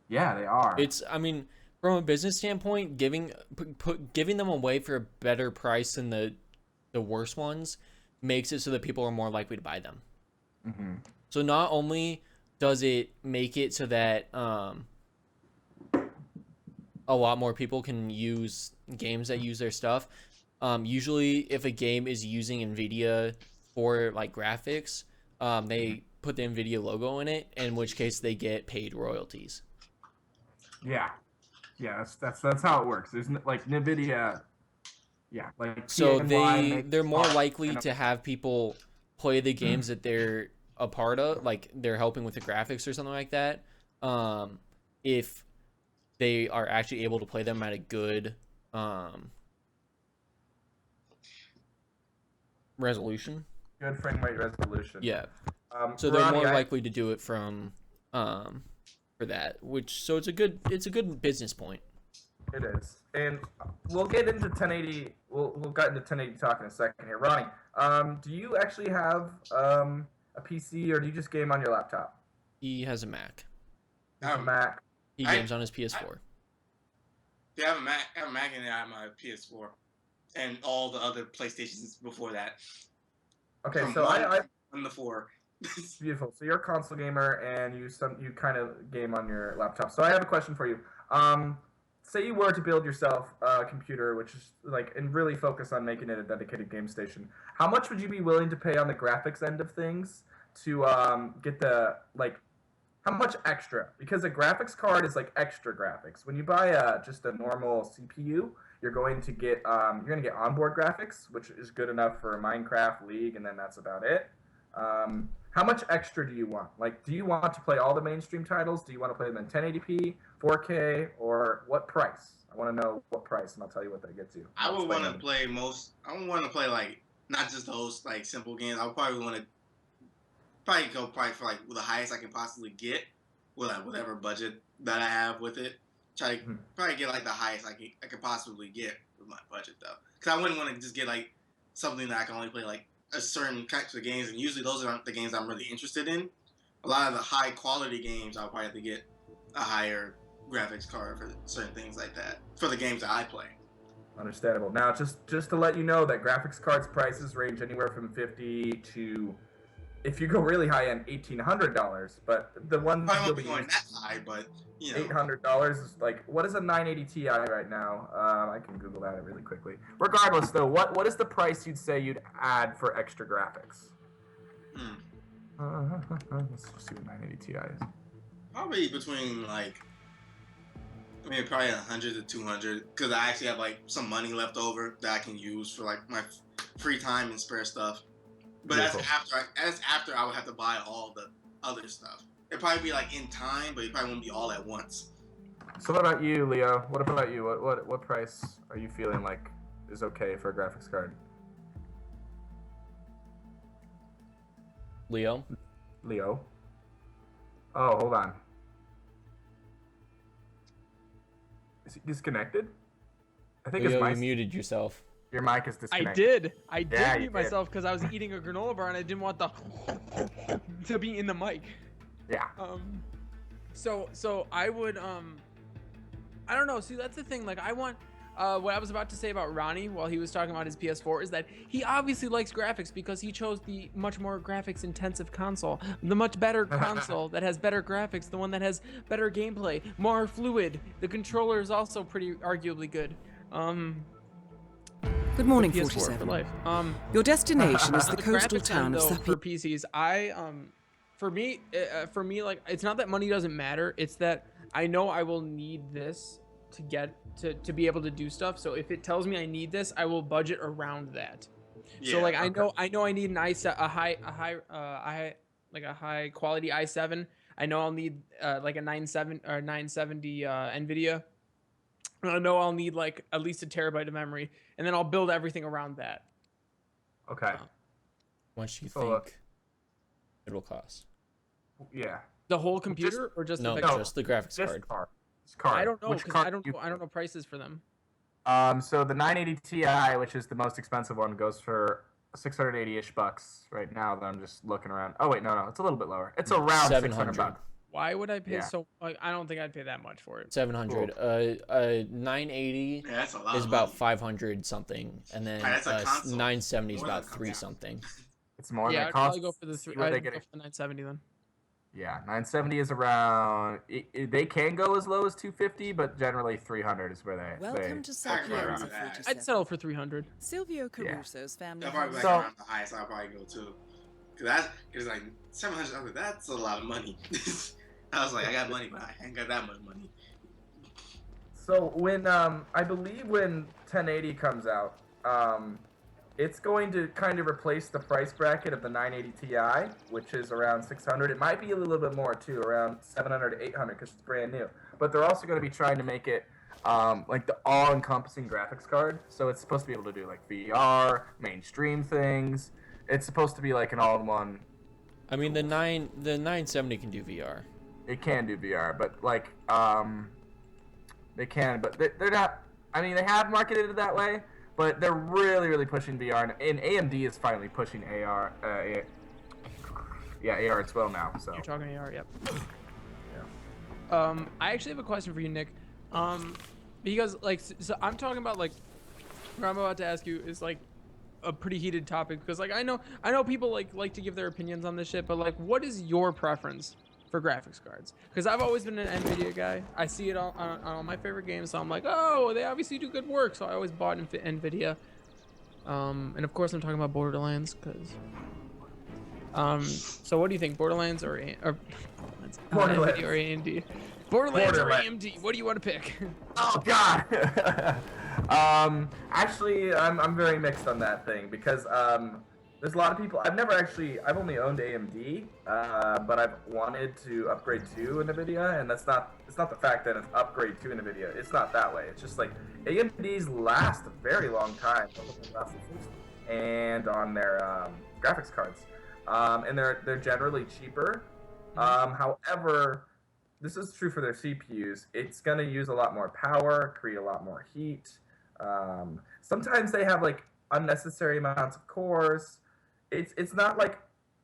Yeah, they are. I mean, from a business standpoint, giving them away for a better price than the worst ones makes it so that people are more likely to buy them. Mm-hmm. So not only does it make it so that a lot more people can use games that use their stuff. Usually, if a game is using NVIDIA for like graphics, they put the NVIDIA logo in it, in which case they get paid royalties. Yeah, that's how it works. There's like NVIDIA. Yeah, like So CNY makes they're more parts likely and to have people play the games that they're a part of, like they're helping with the graphics or something like that. If they are actually able to play them at a good resolution. good frame rate resolution. Yeah. So they're Ronny, more likely to do it from for that, so it's a good business point. It is, and we'll get into 1080. We'll get into 1080 talk in a second here. Ronny, do you actually have a PC, or do you just game on your laptop? He has a Mac. A Mac. He games on his PS4. Yeah, I have a Mac and I have my PS4 and all the other PlayStations before that. Okay, From so I on the 4. beautiful. So you're a console gamer, and you kind of game on your laptop. So I have a question for you. Say you were to build yourself a computer, which is like, and really focus on making it a dedicated game station. How much would you be willing to pay on the graphics end of things to get the like? How much extra? Because a graphics card is like extra graphics. When you buy just a normal CPU, you're going to get onboard graphics, which is good enough for Minecraft, League, and then that's about it. How much extra do you want? Like, do you want to play all the mainstream titles? Do you want to play them in 1080p, 4K, or what price? I want to know what price, and I'll tell you what that gets you. I would want to play I would want to play like not just those like simple games. I would probably want to go for like the highest I can possibly get with like whatever budget that I have with it. Try to probably get like the highest I could possibly get with my budget though, because I wouldn't want to just get like something that I can only play like a certain types of games, and usually those aren't the games I'm really interested in. A lot of the high quality games I'll probably have to get a higher graphics card for certain things like that for the games that I play. Understandable. Now, just to let you know that graphics cards prices range anywhere from $50 to, if you go really high end, $1,800. But the one I won't be going that high, but you know, $800 is like, what is a 980 Ti right now? I can Google that really quickly. Regardless, though, what is the price you'd say you'd add for extra graphics? Let's see what 980 Ti is. Probably between like, I mean, probably 100 to 200, because I actually have like some money left over that I can use for like my free time and spare stuff. But that's after I would have to buy all the other stuff. It'd probably be like in time, but it probably won't be all at once. So what about you, Leo? What about you? What price are you feeling like is okay for a graphics card? Leo? Oh, hold on. Is he disconnected? I think Leo, you his mic. muted yourself. Your mic is disconnected. I did Yeah, you mute myself because I was eating a granola bar and I didn't want the to be in the mic. Yeah. So I would I don't know. See, that's the thing. Like, I want what I was about to say about Ronnie while he was talking about his PS4 is that he obviously likes graphics because he chose the much more graphics intensive console, the much better console that has better graphics, the one that has better gameplay, more fluid. The controller is also pretty arguably good. Good morning, PS4 47. for life. Your destination is the the coastal graphics town end, of though, for Sapi. PCs, for me, like, it's not that money doesn't matter. It's that I know I will need this to get to be able to do stuff. So if it tells me I need this, I will budget around that. So like I know I need an a high quality i7. I know I'll need like a 970 Nvidia. And I know I'll need like at least a terabyte of memory, and then I'll build everything around that. Okay. How much do you So, think it will cost? Yeah. The whole computer or just No, the just the graphics This card. card. This card. I don't know Which because card I don't know prices for them. So the 980 Ti, which is the most expensive one, goes for 680-ish bucks right now. That I'm just looking around. Oh wait, no, it's a little bit lower. It's around 600 bucks. Why would I pay Yeah. so? Like, I don't think I'd pay that much for it. 700. 980 Yeah, that's a lot. is of about money. 500 something, and then That's a console. 970 is More than about a 3 console. something. It's more than Yeah, it I'd costs. probably go for the three. I'd go for the 970 then. Yeah, 970 is around. They can go as low as 250, but generally 300 is where they. Welcome to I'd Sapienza rather that. 47. I'd settle for 300. Silvio Caruso's family. I'll probably house. be like around the highest I'll probably go to. Cause like 700. I was like, that's a lot of money. I was like, I got money, but I ain't got that much money. So when I believe when 1080 comes out, it's going to kind of replace the price bracket of the 980 Ti, which is around 600. It might be a little bit more too, around 700 to 800 because it's brand new. But they're also going to be trying to make it like the all-encompassing graphics card. So it's supposed to be able to do like VR, mainstream things. It's supposed to be like an all-in-one. I mean, the 970 can do VR. It can do VR, but like they can, but they're not. I mean, they have marketed it that way, but they're really pushing VR, and AMD is finally pushing AR. AR as well now. So You're talking AR, yep. Yeah. I actually have a question for you, Nick. Because like, so I'm talking about like, what I'm about to ask you is like a pretty heated topic because like I know people like to give their opinions on this shit, but like, what is your preference for graphics cards? Because I've always been an Nvidia guy. I see it on all my favorite games, so I'm like, oh, they obviously do good work. So I always bought Nvidia. And of course I'm talking about Borderlands because. So what do you think, Borderlands or Borderlands. Nvidia or AMD? Borderlands or AMD? What do you want to pick? Oh God. Actually, I'm very mixed on that thing because there's a lot of people. I've only owned AMD, but I've wanted to upgrade to NVIDIA, and it's not the fact that it's upgrade to NVIDIA. It's not that way. It's just like AMDs last a very long time, and on their graphics cards, and they're generally cheaper. However, this is true for their CPUs. It's gonna use a lot more power, create a lot more heat. Sometimes they have like unnecessary amounts of cores. It's not like,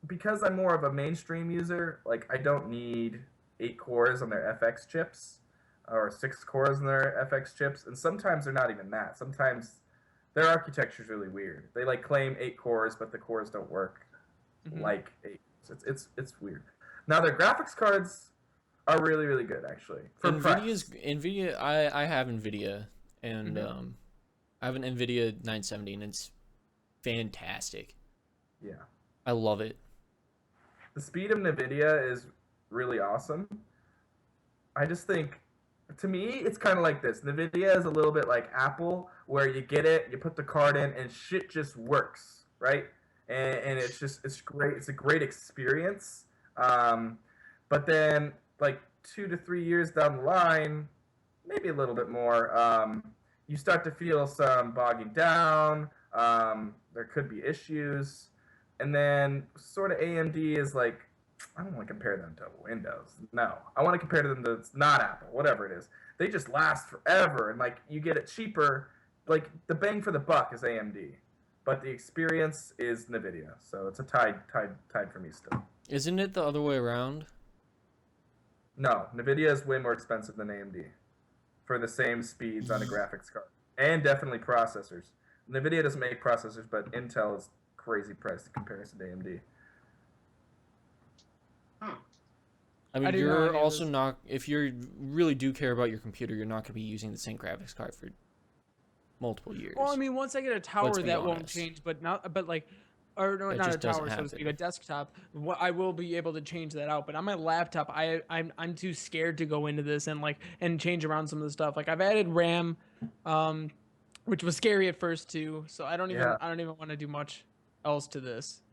because I'm more of a mainstream user, like I don't need 8 cores on their FX chips or 6 cores on their FX chips, and sometimes they're not even that. Sometimes their architecture is really weird. They like claim 8 cores, but the cores don't work like 8. It's weird. Now their graphics cards are really good actually. For Nvidia. I have Nvidia, and I have an Nvidia 970, and it's fantastic. Yeah. I love it. The speed of NVIDIA is really awesome, I just think, to me, it's kind of like this. NVIDIA is a little bit like Apple, where you get it, you put the card in, and shit just works, right? And it's great. It's a great experience. But then, like 2 to 3 years down the line, maybe a little bit more, you start to feel some bogging down. There could be issues. And then sort of AMD is like, I don't want to compare them to Windows. No, I want to compare them to not Apple, whatever it is. They just last forever, and like you get it cheaper. Like the bang for the buck is AMD, but the experience is NVIDIA. So it's a tied for me still. Isn't it the other way around? No, NVIDIA is way more expensive than AMD for the same speeds on a graphics card, and definitely processors. NVIDIA doesn't make processors, but Intel is crazy priced in comparison to AMD. I mean, didn't know any you're of also this. not, if you really do care about your computer, you're not going to be using the same graphics card for multiple years. Well, I mean, once I get a tower, be that won't honest. change, but like, or no, It not a just doesn't tower, so to speak, a happen. desktop. I will be able to change that out, but on my laptop, I'm too scared to go into this and change around some of the stuff. Like I've added RAM, which was scary at first too. So I don't even want to do much else to this.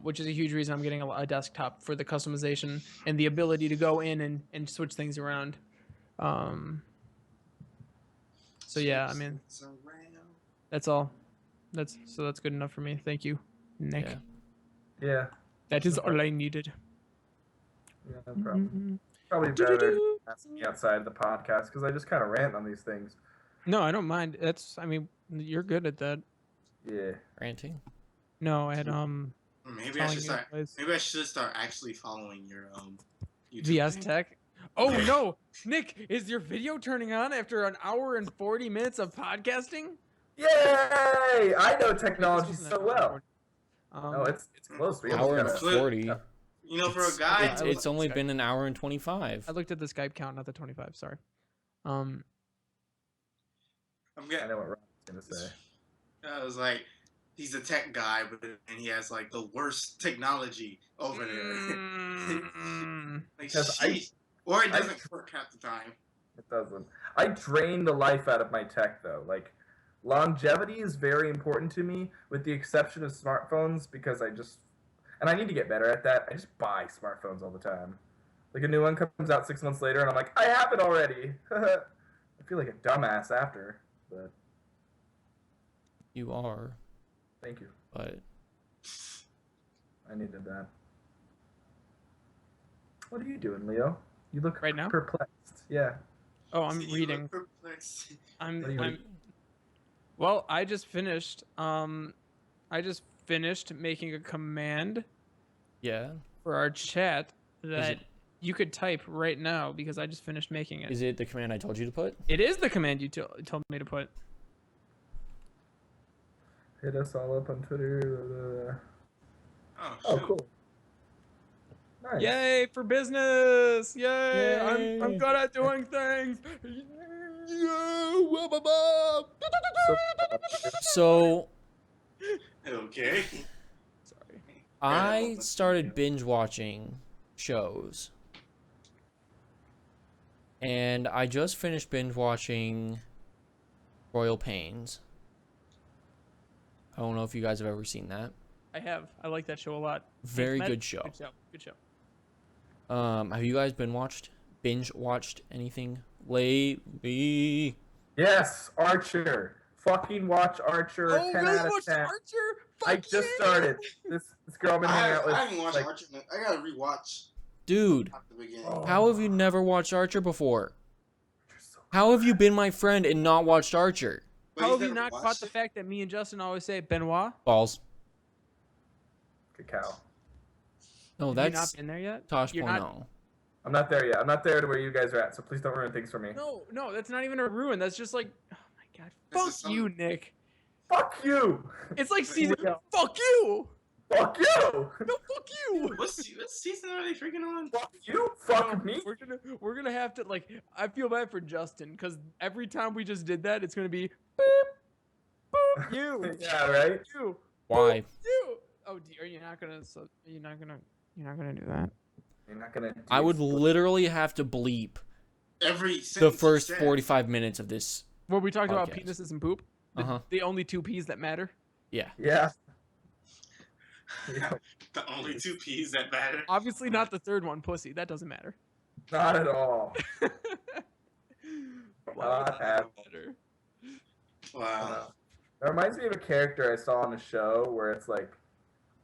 Which is a huge reason I'm getting a desktop for the customization and the ability to go in and switch things around. So yeah, I mean, that's all. That's good enough for me. Thank you, Nick. Yeah. Yeah, That is all I needed. yeah, no problem. Probably better ask me outside of the podcast because I just kind of rant on these things. No, I don't mind. I mean, you're good at that. Yeah. Ranting? No, I had Maybe I telling should you start. guys. Maybe I should start actually following your YouTube VS thing. Tech. Oh no, Nick, is your video turning on after an hour and 40 minutes of podcasting? Yay! I know technology This wasn't so an hour well. and 40. No, it's close. We Hour and almost got 40. You know, for a guy, It's only been an hour and 25. I looked at the Skype count, not the 25. Sorry. I'm I getting. know what Ron's gonna say. I was like, he's a tech guy, but and he has like the worst technology over there. Like, Because or it doesn't work half the time. It doesn't. I drain the life out of my tech though. Like longevity is very important to me, with the exception of smartphones, because and I need to get better at that. I just buy smartphones all the time. Like a new one comes out 6 months later, and I'm like, I have it already. I feel like a dumbass after, but You are, thank you. but I needed that. What are you doing, Leo? You look Right now? perplexed. Yeah. Oh, I'm You look reading. perplexed. What are you I'm. reading? Well, I just finished. Making a command yeah. for our chat that it- you could type right now because I just finished making it. Is it the command I told you to put? It is the command you told me to put. Hit us all up on Twitter. Oh, Oh, shoot. cool. Nice. Yay for business! Yay! Yay. I'm good at doing things. Yeah, wah, bah, bah. So Okay. Sorry. I started binge watching shows. And I just finished binge watching Royal Pains. I don't know if you guys have ever seen that. I have. I like that show a lot. Very Thanks, Matt. good show. Good show. Have you guys binge watched anything lately? Yes, Archer. Fucking watch Archer. Oh, 10 really? out of Watched 10. Archer? I Fuck just yeah. started. This girl I've been hanging out with. I haven't watched like, Archer. I gotta rewatch Dude, at the beginning. Oh. how have you never watched Archer before? Archer's so How have you been my friend and not watched Archer? But How he's have you never not watched caught the it? fact that me and Justin always say Benoit? Balls. Cacao. No, Have you not that's been there yet? Tosh You're point not- oh. I'm not there yet. I'm not there to where you guys are at, so please don't ruin things for me. No, that's not even a ruin. That's just like, oh my god, This is fuck you, Nick. Fuck you! It's like season. Leo. Fuck you. Fuck you! No, fuck you. What season are they freaking on? Fuck you! Fuck No, me! We're gonna have to like. I feel bad for Justin because every time we just did that, it's gonna be boop, you, Yeah, right? you, Why? you. Oh, are you not gonna? You're not gonna do that. You're not gonna. I would literally have to bleep every the sentence first he said. 45 minutes of this. Where we talked about Podcast. penises and poop. The only two P's that matter. Yeah. Yeah. The only two P's that matter. Obviously not the third one, pussy. That doesn't matter. Not at all. Why would Not that at matter? Wow. That reminds me of a character I saw on a show where it's like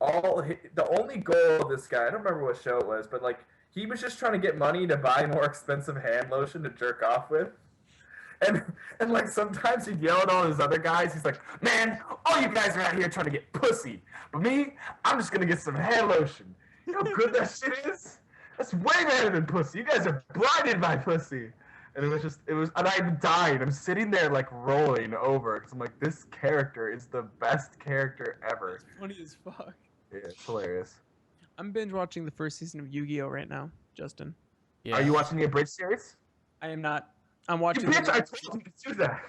the only goal of this guy, I don't remember what show it was, but like he was just trying to get money to buy more expensive hand lotion to jerk off with. And like sometimes he'd yell at all his other guys, he's like, man, all you guys are out here trying to get pussy. But me, I'm just gonna get some hand lotion. You know how good that shit is? That's way better than pussy. You guys are blinded by pussy. And and I died. I'm sitting there like rolling over because I'm like, this character is the best character ever. It's funny as fuck. Yeah, it's hilarious. I'm binge watching the first season of Yu-Gi-Oh right now, Justin. Yeah. Are you watching the abridged series? I am not. I'm You watching. bitch, I told you to do that.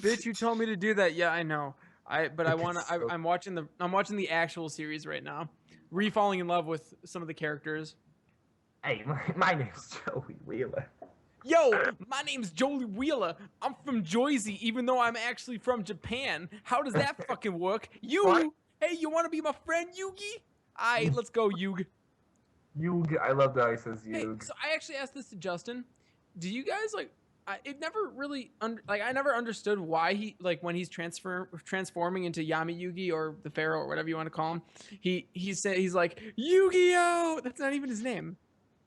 Bitch, you told me to do that. Yeah, I know. But I want to. So- I'm watching the actual series right now. Re-falling in love with some of the characters. Hey, my name's Joey Wheeler. Yo, my name's Jolie Wheeler. I'm from Jersey, even though I'm actually from Japan. How does that fucking work? What? Hey, you want to be my friend, Yugi? Aight, let's go, Yug. Yug, I love that he says Hey, Yug. so I actually asked this to Justin. Do you guys like? It never really I never understood why he like when he's transforming into Yami Yugi or the Pharaoh or whatever you want to call him. He said he's like Yu-Gi-Oh. That's not even his name.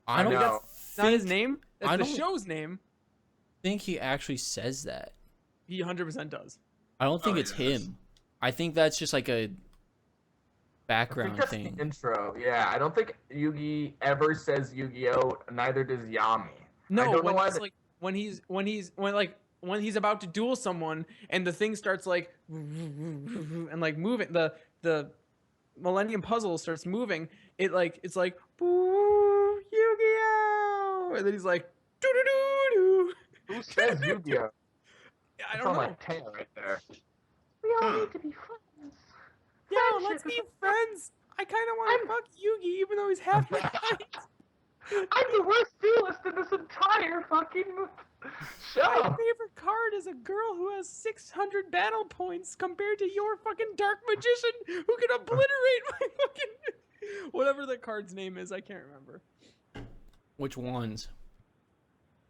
I don't know. That's not his name. That's I the don't- show's name. think he actually says that. He 100% does. I don't think Oh, it's he does. him. I think that's just like a I think background that's thing. the intro. Yeah, I don't think Yugi ever says Yu-Gi-Oh. Neither does Yami. No, don't know when why it's the- like when he's about to duel someone and the thing starts like and like moving the Millennium Puzzle starts moving. It's like boo Yu-Gi-Oh! And then he's like doo doo doo doo. Who says Yu-Gi-Oh? I That's don't on know. my tail right there. We all need to be friends. Yo, let's be friends. I kind of want to fuck Yugi, even though he's half my height. I'm the worst duelist in this entire fucking My show. favorite card is a girl who has 600 battle points compared to your fucking dark magician who can obliterate my fucking whatever the card's name is. I can't remember. Which ones?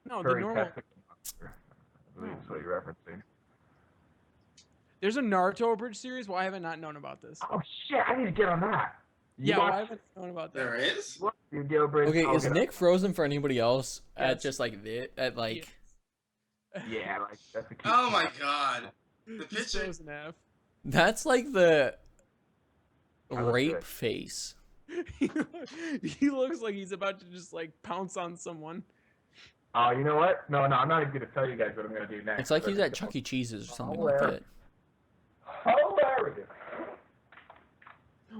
No, the Very normal. technical monster. I believe is what you're referencing. There's a Naruto abridged series. Why haven't I not known about this? Oh shit! I need to get on that. Yeah, why haven't I known about that? There is? What? Yu-Gi-Oh! Bridge? Okay, I'll is get on Nick frozen for anybody else Yes. at just like this? At like, that. Yeah, like that's a cute. Oh my god. The He's picture. frozen half. that's like the I look rape good. face. He looks like he's about to just like pounce on someone. Oh, you know what? No, I'm not even gonna tell you guys what I'm gonna do next. It's like but he's at Chuck E. Cheese's or something like that. hilarious.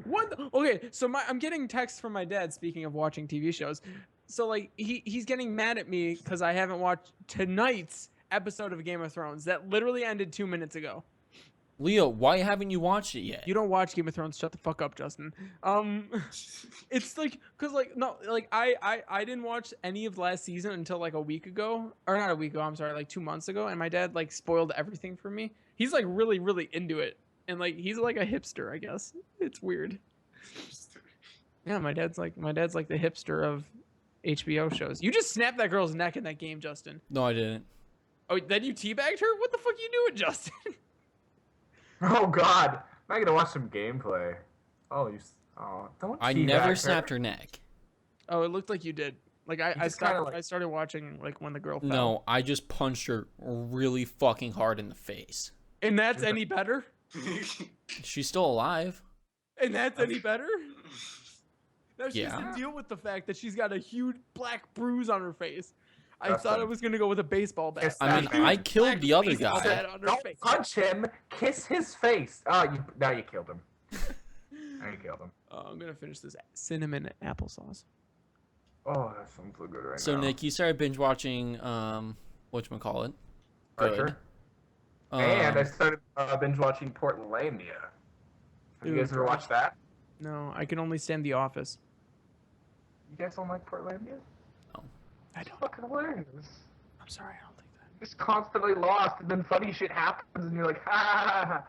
What? Okay, so I'm getting texts from my dad. Speaking of watching TV shows, so like he's getting mad at me because I haven't watched tonight's episode of Game of Thrones that literally ended 2 minutes ago. Leo, why haven't you watched it yet? You don't watch Game of Thrones. Shut the fuck up, Justin. It's like because like no like I didn't watch any of last season until like a week ago, or not a week ago. I'm sorry, like 2 months ago, and my dad like spoiled everything for me. He's like really into it, and like he's like a hipster, I guess. It's weird. Yeah, my dad's like the hipster of HBO shows. You just snapped that girl's neck in that game, Justin. No, I didn't. Oh, then you teabagged her? What the fuck you doing, Justin? Oh God, I'm gonna watch some gameplay. Oh, don't. I teabag never her. snapped her neck. Oh, it looked like you did. Like I just kinda stopped. like- I started watching like when the girl fell. No, I just punched her really fucking hard in the face. And that's any better? She's still alive. And that's any better? Now she has Yeah. to deal with the fact that she's got a huge black bruise on her face. I That's thought I fine. was gonna go with a baseball bat. Yes, I mean, Huge I killed the other baseball guy. bat on her Don't face. punch him. Kiss his face. Oh, now you killed him. Now you killed him. I'm gonna finish this cinnamon applesauce. Oh, that sounds so good right So now. Nick, you started binge watching whatchamacallit? Archer. Good. And I started binge watching Portlandia. Have you Ooh, guys ever watched that? No, I can only stand The Office. You guys don't like Portlandia? I don't. Fucking hilarious. I'm sorry, I don't think that. Just constantly lost, and then funny shit happens, and you're like, ha ha ha ha.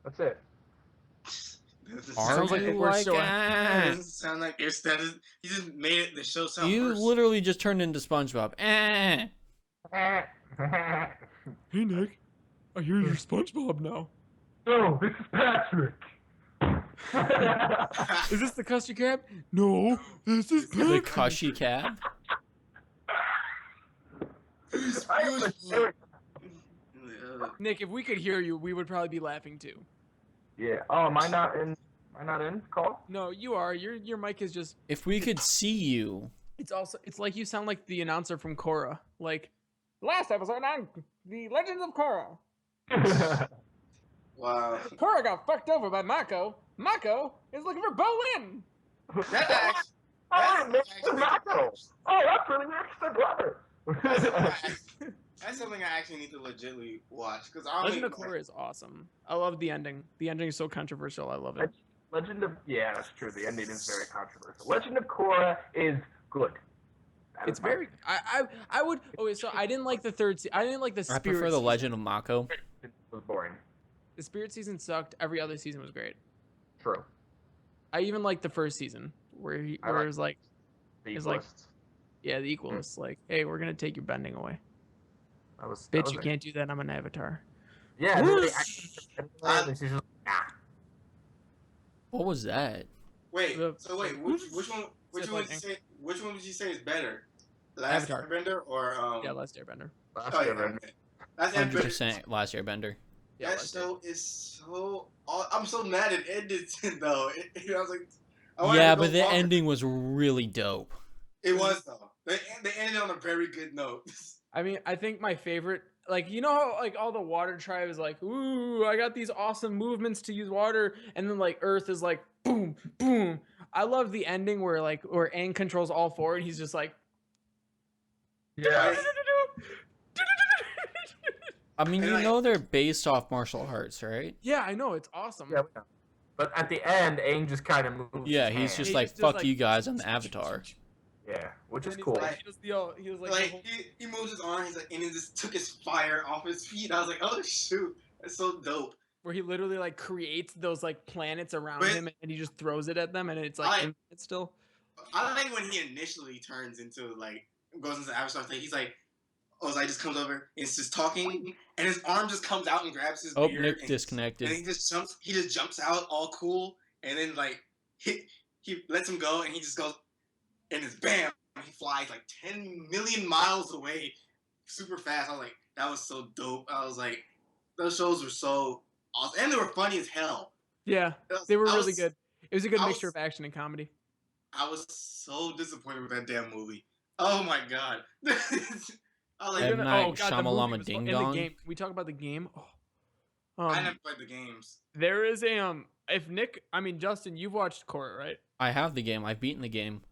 That's it. Are Sounds like you we're like so- That doesn't sound like it's that. He just made it. The show sound You worse. literally just turned into SpongeBob. Hey Nick, I hear you're SpongeBob now. No, this is Patrick. Is this the custard cab? No, this is The Patrick. Cushy Cab. I am the character. Nick, if we could hear you, we would probably be laughing too. Yeah. Oh, am I not in? Am I not in? Call? No, you are. Your mic is just. If we could see you. It's like you sound like the announcer from Korra. Like, last episode on the Legends of Korra. Wow. Korra got fucked over by Mako. Mako is looking for Bolin. That actually. Oh, That's Mr. Mako. Oh, that's really extra brother. That's something I actually need to legitly watch because I Legend of Korra is awesome. I love the ending. The ending is so controversial. I love it. Legend of that's true. The ending is very controversial. Legend of Korra is good. That It's is my very. I would. Okay, so I didn't like the third. I didn't like the I spirit. prefer the season. Legend of Mako. It was boring. The spirit season sucked. Every other season was great. True. I even liked the first season where it was like, The It's like- Equalists. yeah, the equalists. Like, hey, we're gonna take your bending away. That was, Bitch, you can't do that. I'm an avatar. Yeah. Really, she's just, nah. What was that? Wait. The- So wait, which one? Which Said one? Would you lightning. say? Which one would you say is better? Last Avatar. Airbender or Yeah, Last Airbender. Last Oh, yeah, Airbender. okay. Last 100% Airbender. Last Airbender. Yeah, That Last show is so. I'm so mad it ended though. I was like, I wanted Yeah, to go but the longer. ending was really dope. It was though. They ended on a very good note. I mean, I think my favorite, like, you know how, like, all the water tribe is like, ooh, I got these awesome movements to use water, and then, like, Earth is like, boom, boom. I love the ending where, like, where Aang controls all four, and he's just like, Yeah. I mean, And you like- know they're based off martial arts, right? yeah, I know, it's awesome. Yeah. But at the end, Aang just kind of moves. Yeah, his he's hand. just He like, just does, fuck like- you guys, I'm the Avatar. Yeah, which And is he's cool. Like, he was like, the Like whole- he moves his arm, he's like, and he just took his fire off his feet. I was like, oh shoot, that's so dope. where he literally, like, creates those, like, planets around But- him, and he just throws it at them, and it's, like, it's still. I like when he initially turns into like goes into Avatar thing. He's like, Ozai just comes over and is just talking, and his arm just comes out and grabs his Oh, beard. Nick and disconnected. he just jumps out all cool, and then like he lets him go, and he just goes, and it's bam, he flies like 10 million miles away, super fast. I was like, that was so dope. I was like, those shows were so awesome, and they were funny as hell. Yeah, I was- they were I really was- good. It was a good I mixture was- of action and comedy. I was so disappointed with that damn movie. Oh my god. I was like, M. Night the Shyamalama movie was Ding in the Dong. game. Can we talk about the game? Oh. I never played the games. There is a if Nick, I mean Justin, you've watched Korra, right? I have the game. I've beaten the game.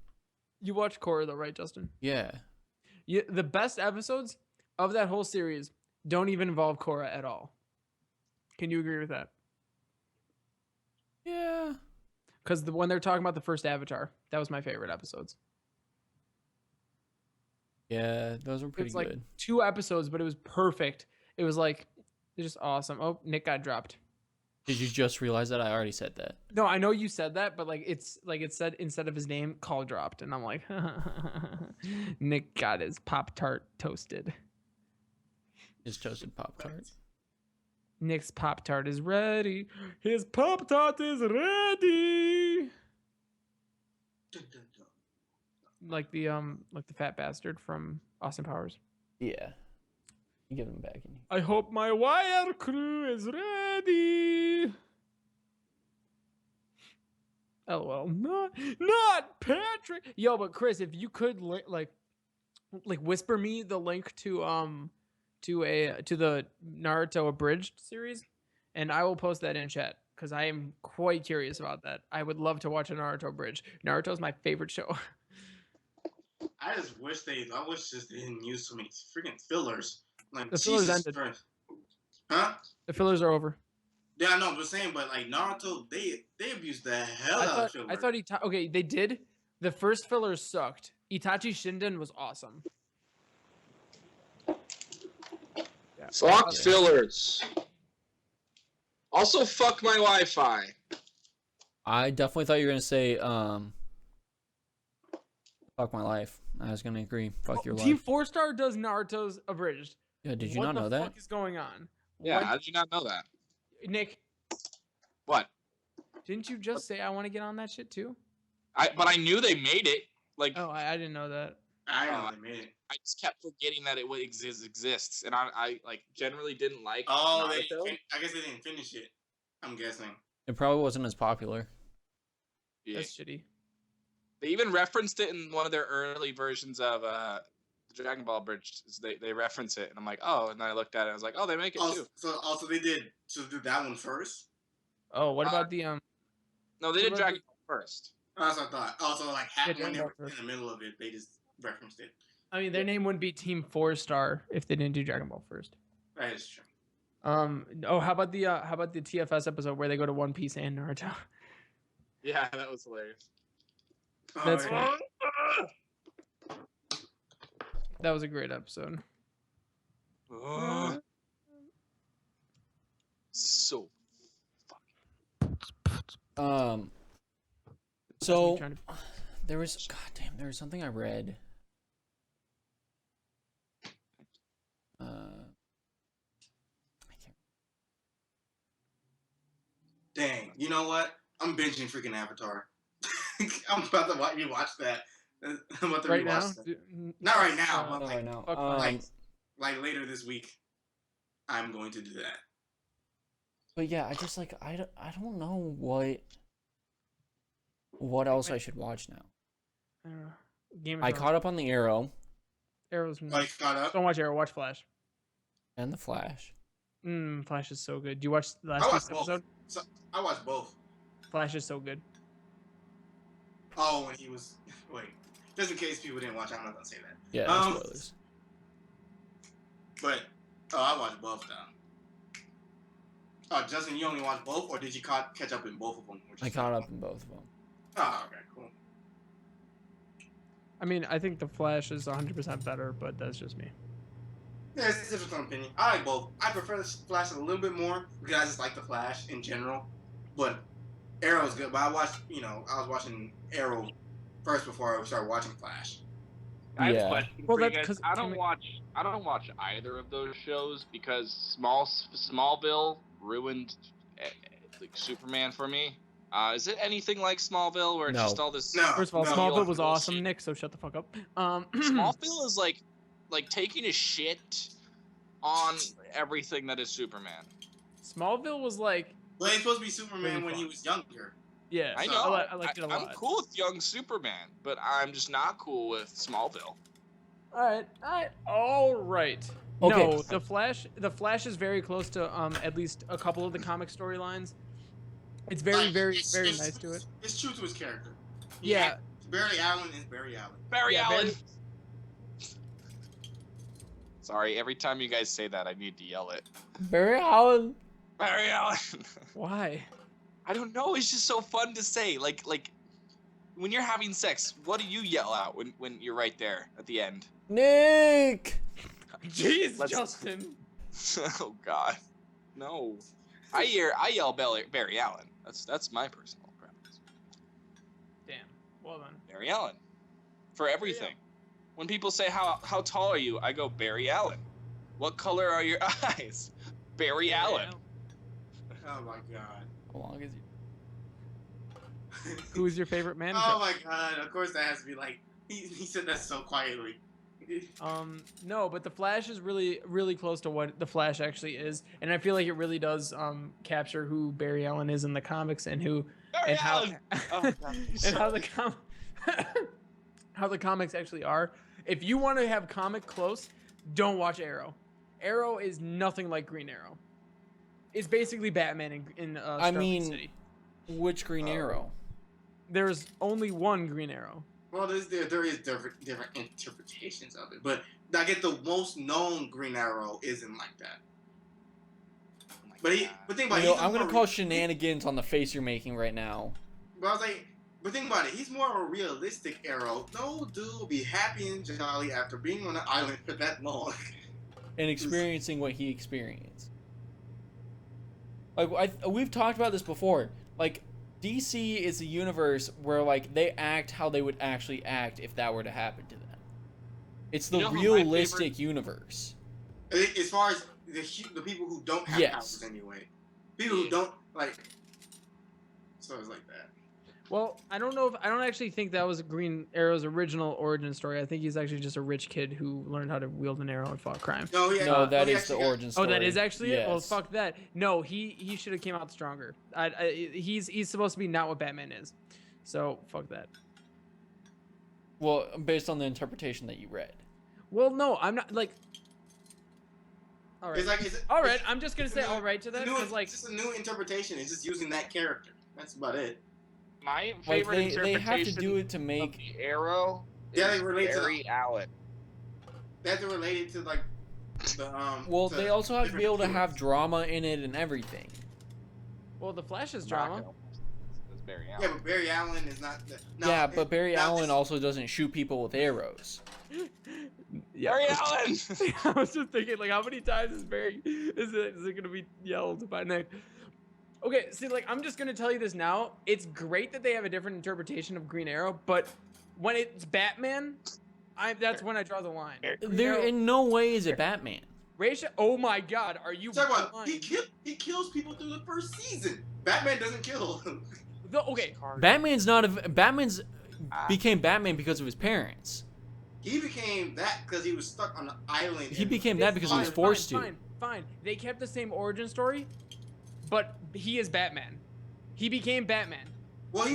You watched Korra though, right, Justin? Yeah. The best episodes of that whole series don't even involve Korra at all. Can you agree with that? Yeah. Because when they're talking about the first Avatar, that was my favorite episodes. Yeah, those were pretty It's like good. 2 episodes, but it was perfect. It was like it's just awesome. Oh, Nick got dropped. Did you just realize that? I already said that. No, I know you said that, but like it's like it said instead of his name, call dropped, and I'm like, Nick got his Pop-Tart toasted. His toasted Pop Tart. Nick's Pop-Tart is ready. His Pop-Tart is ready. Like the fat bastard from Austin Powers. Yeah. You give him back. I hope my wire crew is ready. LOL. Not Patrick. Yo, but Chris, if you could like whisper me the link to the Naruto abridged series, and I will post that in chat because I am quite curious about that. I would love to watch a Naruto abridged. Naruto's my favorite show. I wish they didn't use so many freaking fillers. Like The fillers Jesus ended. Christ. Huh? The fillers are over. Yeah, I know, I'm just saying, but like Naruto, they abused the hell out of filler. I thought okay, they did. The first fillers sucked. Itachi Shinden was awesome. Fuck fillers. Also, fuck my Wi-Fi. I definitely thought you were gonna say fuck my life. I was gonna agree. Fuck your Team life. 4-Star does Naruto's abridged. Yeah, did you What not know the that? fuck is going on? Yeah, When- how did you not know that? Nick, What? didn't you just say I want to get on that shit too? But I knew they made it. Like, Oh, I didn't know that. I know they made it. I just kept forgetting that it exists, and I like generally didn't like. Oh, Naruto. I guess they didn't finish it. I'm guessing. It probably wasn't as popular. Yeah. That's shitty. They even referenced it in one of their early versions of the Dragon Ball Bridge. They reference it, and I'm like, oh. And then I looked at it, and I was like, oh, they make it too. So also they did do that one first. Oh, what about the No, they What did about Dragon Ball first. That's what I thought. Also, like when Dragon they Ball were in first. the middle of it, they just referenced it. I mean, their name wouldn't be Team 4-Star if they didn't do Dragon Ball first. That is true. Oh, how about the TFS episode where they go to One Piece and Naruto? Yeah, that was hilarious. That's yeah. That was a great episode. So So Trying to- there was something I read. I can't. Dang, you know what? I'm binging freaking Avatar. I'm about to rewatch that. I'm about to Right rewatch now? that. Not right now, but Not like, right now. fuck like later this week, I'm going to do that. But yeah, I just like I don't know what else I should watch now. Game of I Thrones. caught up on the Arrow Arrow's. Like caught up. Don't watch Arrow. Watch Flash. and the Flash. Flash is so good. Do you watch the I last watched week's both. episode? So, I watched both. Flash is so good. Oh, when he was wait. Just in case people didn't watch, I'm not gonna say that. Yeah, no spoilers. But I watched both though. Oh, Justin, you only watched both, or did you catch up in both of them? I caught up in both of them. Oh, okay, cool. I mean, I think the Flash is 100% better, but that's just me. Yeah, it's a different opinion. I like both. I prefer the Flash a little bit more because I just like the Flash in general. But Arrow's good. But I was watching Arrow first before I started watching Flash. I have a Yeah. question Well, for you that's guys. 'cause- I don't watch either of those shows because Smallville ruined like Superman for me. Is it anything like Smallville where it's No. just all this? No. First of all, no, Smallville was bullshit. awesome, Nick. So shut the fuck up. Smallville is like taking a shit on everything that is Superman. Smallville was like, Well, he's supposed to be Superman Really when he fun. was younger. yeah. I so know. I liked it a lot. I'm cool with young Superman, but I'm just not cool with Smallville. All right. Okay. No, the Flash is very close to at least a couple of the comic storylines. It's very, Like, very, it's- very it's- nice to it. It's true to his character. Yeah. Barry Allen is Barry Allen. Barry Yeah, Allen. Sorry, every time you guys say that, I need to yell it. Barry Allen. Barry Allen. Why? I don't know. It's just so fun to say. Like when you're having sex, what do you yell out when you're right there at the end? Nick. Jeez, Let's- Justin. Oh God, no. I yell Barry Allen. That's my personal preference. Damn. Well done. Barry Allen, for everything. When people say how tall are you, I go Barry Allen. What color are your eyes? Barry Allen. Oh my god. How long is he? Who's your favorite man? Oh my god. Of course that has to be like he said that so quietly. No, but the Flash is really, really close to what the Flash actually is, and I feel like it really does capture who Barry Allen is in the comics and who Barry and how Allen. Oh, God. and how the comics actually are. If you want to have comic close, don't watch Arrow. Arrow is nothing like Green Arrow. It's basically Batman in Starling mean- City. Which Green Arrow? There's only one Green Arrow. Well, there is different interpretations of it, but I get the most known Green Arrow isn't like that. Oh my But God. think about You know, it. I'm gonna call shenanigans on the face you're making right now. But I was like, but think about it. He's more of a realistic Arrow. No dude will be happy and jolly after being on an island for that long. and experiencing what he experienced. Like we've talked about this before. Like DC is a universe where like they act how they would actually act if that were to happen to them. It's the realistic universe. As far as the people who don't have powers anyway, people who don't like, so it's like that. Well, I don't actually think that was Green Arrow's original origin story. I think he's actually just a rich kid who learned how to wield an arrow and fought crime. No, that is the origin story. Oh, that is actually yes. it? Well, fuck that. No, he should have came out stronger. He's supposed to be not what Batman is. So, fuck that. Well, based on the interpretation that you read. Well, no, I'm not, like... Alright. Alright, I'm just gonna say alright to that, because, like... It's just a new interpretation. It's just using that character. That's about it. My favorite interpretation they have to do it to make the Arrow. They relate Barry to Allen. They have to relate it to like the Well, to they also have to be able to have heroes. drama in it and everything. Well, the Flash is drama. That's Barry Allen. Yeah, but Barry Allen is not. Yeah, but Barry Allen also doesn't shoot people with arrows. Barry Allen. I was just thinking, like, how many times is it gonna be yelled by Nick? Okay, see, like, I'm just gonna tell you this now. It's great that they have a different interpretation of Green Arrow, but when it's Batman, that's when I draw the line. There, in no way is it Batman. Oh my God, are you? He kills people through the first season. Batman doesn't kill. Okay. Batman's became Batman because of his parents. He became that because he was stuck on an island. He became that because he was forced to. Fine. They kept the same origin story, but he is Batman. He became Batman. Well,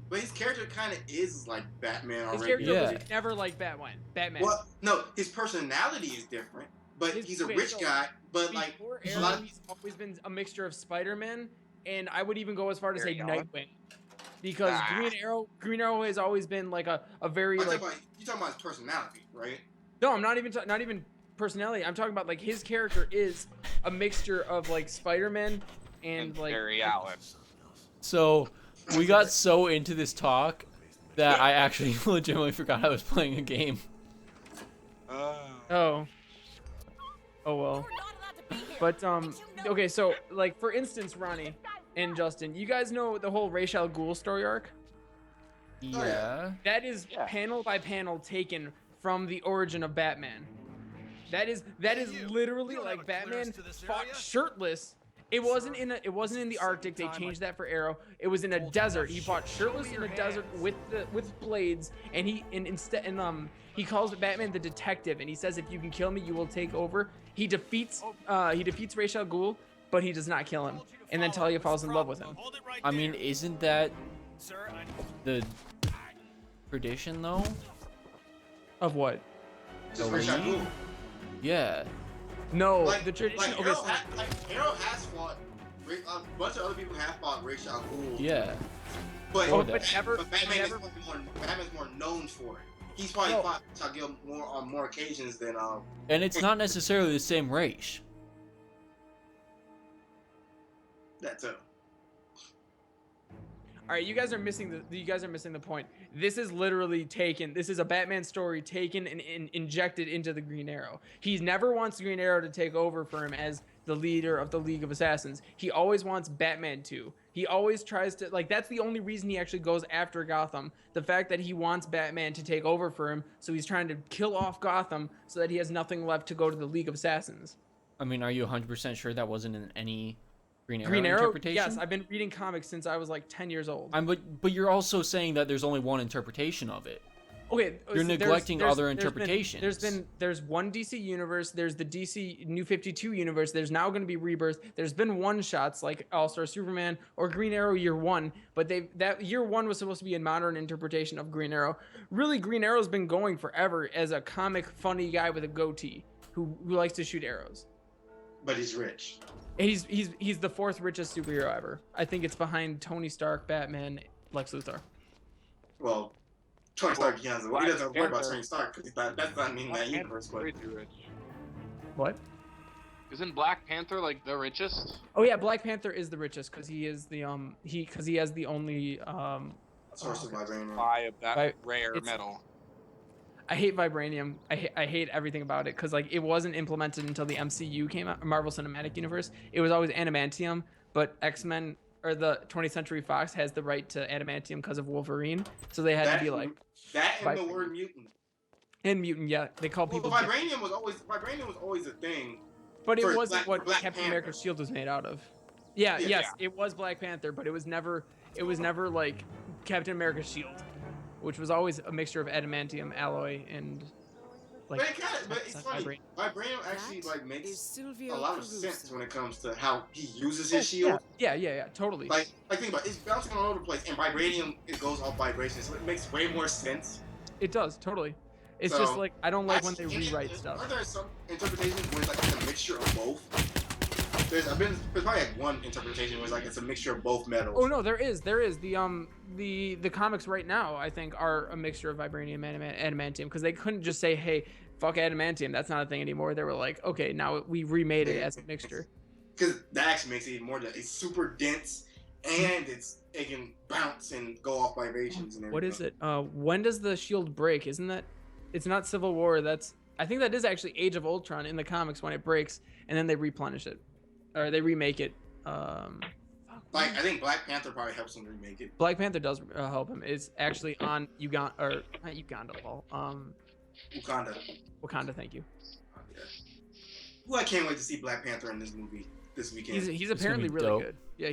but his character kind of is like Batman already. His character was never like Batman. Well, no, his personality is different, but he's a rich guy. But like, he's always been a mixture of Spider-Man, and I would even go as far to say Nightwing, because Green Arrow has always been like a very like. You're talking about his personality, right? No, I'm not even personality. I'm talking about like his character is a mixture of like Spider-Man and like Barry Allen. So we got so into this talk that I actually legitimately forgot I was playing a game. Oh well. But okay, so like for instance, Ronnie and Justin, you guys know the whole Ra's al Ghul story arc? Yeah. That is panel by panel taken from the origin of Batman. That is literally like Batman fought shirtless. It wasn't in the Arctic. They changed that for Arrow. It was in a desert. He fought shirtless in a desert with blades, and he calls Batman the detective, and he says, if you can kill me, you will take over. He defeats Ra's al Ghul, but he does not kill him. And then Talia falls in love with him. I mean, isn't that the tradition though? Of what? Ra's al Ghul. Yeah. No, like, the tradition. Like, Arrow has fought. A bunch of other people have fought Ra's al Ghul. Yeah. But Batman is more known for it. He's probably fought Ra's al Ghul more on more occasions than And it's not necessarily the same race. That too. All right, you guys are missing the point. This is literally taken. This is a Batman story taken and injected into the Green Arrow. He never wants Green Arrow to take over for him as the leader of the League of Assassins. He always wants Batman to. He always tries to, like, that's the only reason he actually goes after Gotham. The fact that he wants Batman to take over for him, so he's trying to kill off Gotham so that he has nothing left to go to the League of Assassins. I mean, are you 100% sure that wasn't in any Green Arrow interpretation? Yes, I've been reading comics since I was like 10 years old. But you're also saying that there's only one interpretation of it. Okay, you're neglecting other interpretations. There's one DC universe. There's the DC New 52 universe. There's now going to be Rebirth. There's been one shots like All-Star Superman or Green Arrow Year One, but that Year One was supposed to be a modern interpretation of Green Arrow. Really, Green Arrow's been going forever as a comic funny guy with a goatee who likes to shoot arrows. But he's rich. He's the fourth richest superhero ever. I think it's behind Tony Stark, Batman, Lex Luthor. Well, Tony Stark, he doesn't worry about Tony Stark because that's not in that universe. But What? Isn't Black Panther like the richest? Oh yeah, Black Panther is the richest because he is the he has the only source of vibranium. Buy of that rare metal. I hate vibranium. I hate everything about it because like it wasn't implemented until the MCU came out, Marvel Cinematic Universe. It was always adamantium, but X-Men or the 20th Century Fox has the right to adamantium because of Wolverine, so they had to be like that and the word mutant. And mutant, yeah, they call people. Vibranium was always a thing. But it wasn't what Captain America's shield was made out of. Yes, it was Black Panther, but it was never like Captain America's shield, which was always a mixture of adamantium alloy and like. But it's funny. Vibranium actually like makes a lot of sense when it comes to how he uses his shield. Yeah, totally. Like think about it, it's bouncing all over the place, and vibranium it goes off vibration, so it makes way more sense. It does totally. It's just like I don't like when they rewrite stuff. Are there some interpretations where it's like a mixture of both? There's probably like one interpretation where it's like it's a mixture of both metals. Oh no, there is the comics right now I think are a mixture of vibranium and adamantium because they couldn't just say hey fuck adamantium, that's not a thing anymore. They were like okay, now we remade it as a mixture. Because that actually makes it even more. It's super dense and it can bounce and go off vibrations and everything. What is it? When does the shield break? Isn't that? It's not Civil War. I think that is actually Age of Ultron in the comics when it breaks and then they replenish it, or they remake it. I think Black Panther probably helps them remake it. Black Panther does help him. It's actually on Uganda or not Uganda, Paul. Wakanda. Thank you. Well, I can't wait to see Black Panther in this movie this weekend. He's apparently really dope. good. Yeah,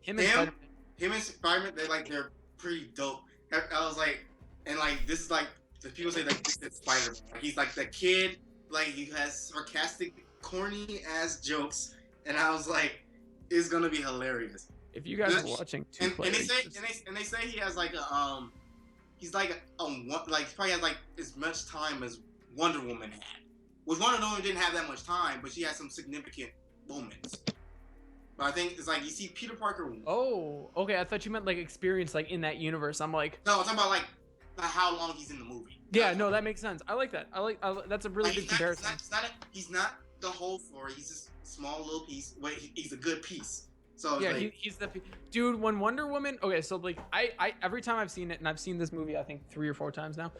him and Spider-Man. They're pretty dope. I was like, and like this is like. The people say like it's Spider-Man. Like, he's like the kid, like he has sarcastic, corny ass jokes, and I was like, it's gonna be hilarious. If you guys are watching and they say he has like he's like he probably has like as much time as Wonder Woman had. Which Wonder Woman didn't have that much time, but she had some significant moments. But I think it's like you see Peter Parker. Oh, okay. I thought you meant like experience like in that universe. I'm like, no, I'm talking about like how long he's in the movie. Yeah, no, that makes sense. I like that. That's a really good comparison. He's not the whole story. He's just a small little piece. Wait, he's a good piece. So yeah, like, he's the dude. When Wonder Woman, okay, so like I every time I've seen it, and I've seen this movie I think 3 or 4 times now.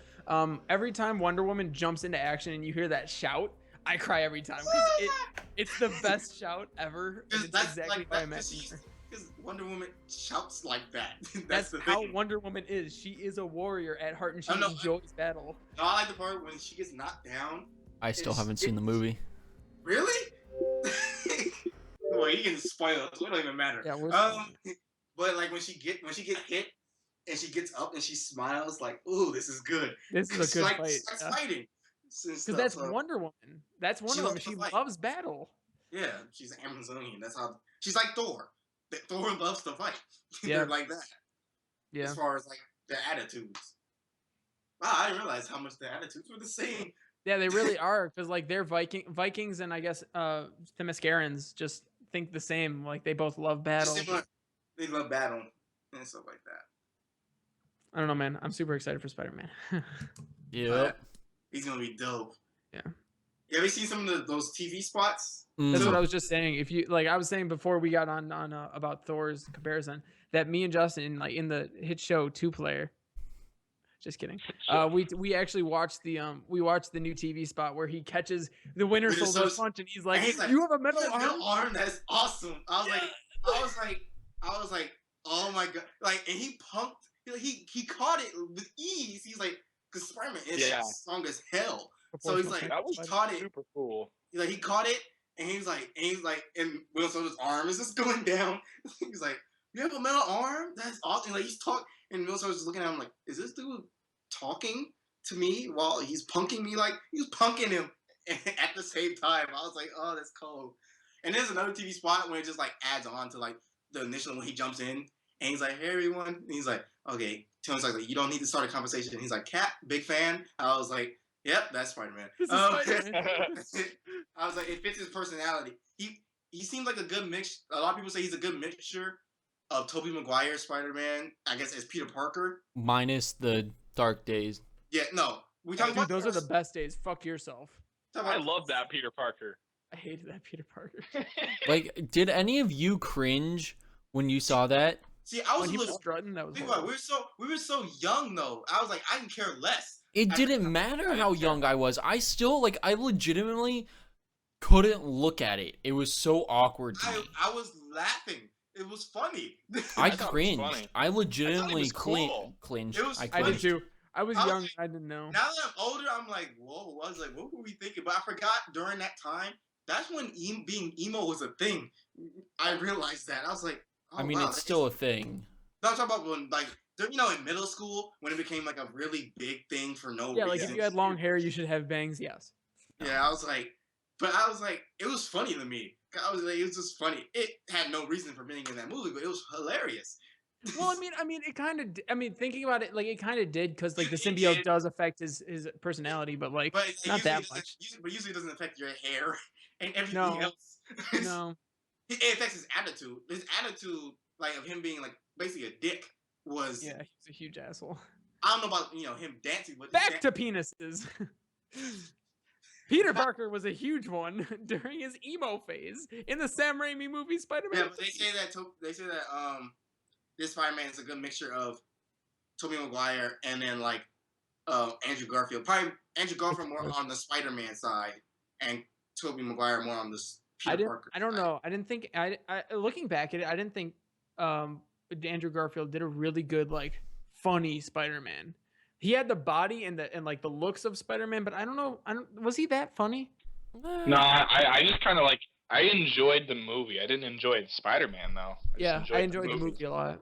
Every time Wonder Woman jumps into action and you hear that shout, I cry every time because it's the best shout ever. And it's exactly what I meant. Because Wonder Woman shouts like that. That's how Wonder Woman is. She is a warrior at heart, and she enjoys battle. No, I like the part when she gets knocked down. I still haven't seen the movie. Really? Well, you can spoil it. It don't even matter. Yeah, but like when she gets hit and she gets up and she smiles like, "Ooh, this is good." This is a good fight. She's fighting. Because that's Wonder Woman. That's Wonder Woman. She loves battle. Yeah, she's Amazonian. That's how she's like Thor. Thor loves to fight. Yeah, they're like that. Yeah. As far as like their attitudes. Wow, I didn't realize how much their attitudes were the same. Yeah, they really are. Because like they're Vikings and I guess Themyscirans just think the same. Like they both love battle. They love battle and stuff like that. I don't know, man. I'm super excited for Spider-Man. Yeah. He's gonna be dope. Yeah. You ever seen some of those TV spots? That's what I was just saying. If you like, I was saying before we got on about Thor's comparison that me and Justin like in the hit show 2-Player. Just kidding. We actually watched the new TV spot where he catches the Winter Soldier punch and he's like, "You have a metal arm? That's awesome." I was like, "Oh my god!" Like, and he punked. He caught it with ease. He's like, because Spider-Man is strong as hell. So he's like, he caught it. Super cool. He caught it, and he's like, and Will Soldier's arm is just going down. He's like, "You have a metal arm? That's awesome." Like he's talking, and Will Soldier's looking at him like, "Is this dude talking to me while he's punking me?" Like he's punking him at the same time. I was like, "Oh, that's cold." And there's another TV spot where it just like adds on to like the initial when he jumps in, and he's like, "Hey everyone," and he's like, "Okay." Tony's like, "You don't need to start a conversation." And he's like, "Cap, big fan." I was like, "Yep, that's Spider-Man." I was like, it fits his personality. He seems like a good mix. A lot of people say he's a good mixture of Tobey Maguire's Spider-Man, I guess, as Peter Parker. Minus the dark days. Yeah, no. We talking about those are the best days. Fuck yourself. I love that Peter Parker. I hated that Peter Parker. Like, did any of you cringe when you saw that? See, I was when he was strutting. That was we were so young though. I was like, I can care less. It didn't matter how young I was. I still like. I legitimately couldn't look at it. It was so awkward to me. I was laughing. It was funny. I thought it was cringed. funny. I legitimately was cool. cringed. It was I funny. did too. I was I was young. like- I didn't know. Now that I'm older, I'm like, whoa. I was like, what were we thinking? But I forgot during that time. That's when being emo was a thing. I realized that. I was like, oh, I mean, wow, it's still a thing. No, I'm talking about when, like, you know, in middle school when it became like a really big thing for no Yeah, reason. like if you had long hair, you should have bangs. Yes. Yeah, I was like, it was funny to me. I was like, it was just funny. It had no reason for being in that movie, but it was hilarious. Well, I mean, it kind of. I mean, thinking about it, like it kind of did because like the It symbiote did. does affect his personality, but like But it not usually that doesn't- much. But usually it doesn't affect your hair and everything No. else. No. It affects his attitude. His attitude, like of him being like basically a dick, was Yeah, he's a huge asshole. I don't know about him dancing, but Back to penises. Peter Parker was a huge one during his emo phase in the Sam Raimi movie Spider-Man. yeah. But they say that this Spider-Man is a good mixture of Tobey Maguire and then like Andrew Garfield. Probably Andrew Garfield more on the Spider-Man side, and Tobey Maguire more on the Peter Parker. I don't side. know. I didn't think. I looking back at it, I didn't think Andrew Garfield did a really good like funny Spider-Man. He had the body and like the looks of Spider-Man, but I don't know. Was he that funny? No, I just kind of like I enjoyed the movie. I didn't enjoy Spider-Man though. I enjoyed the movie a lot.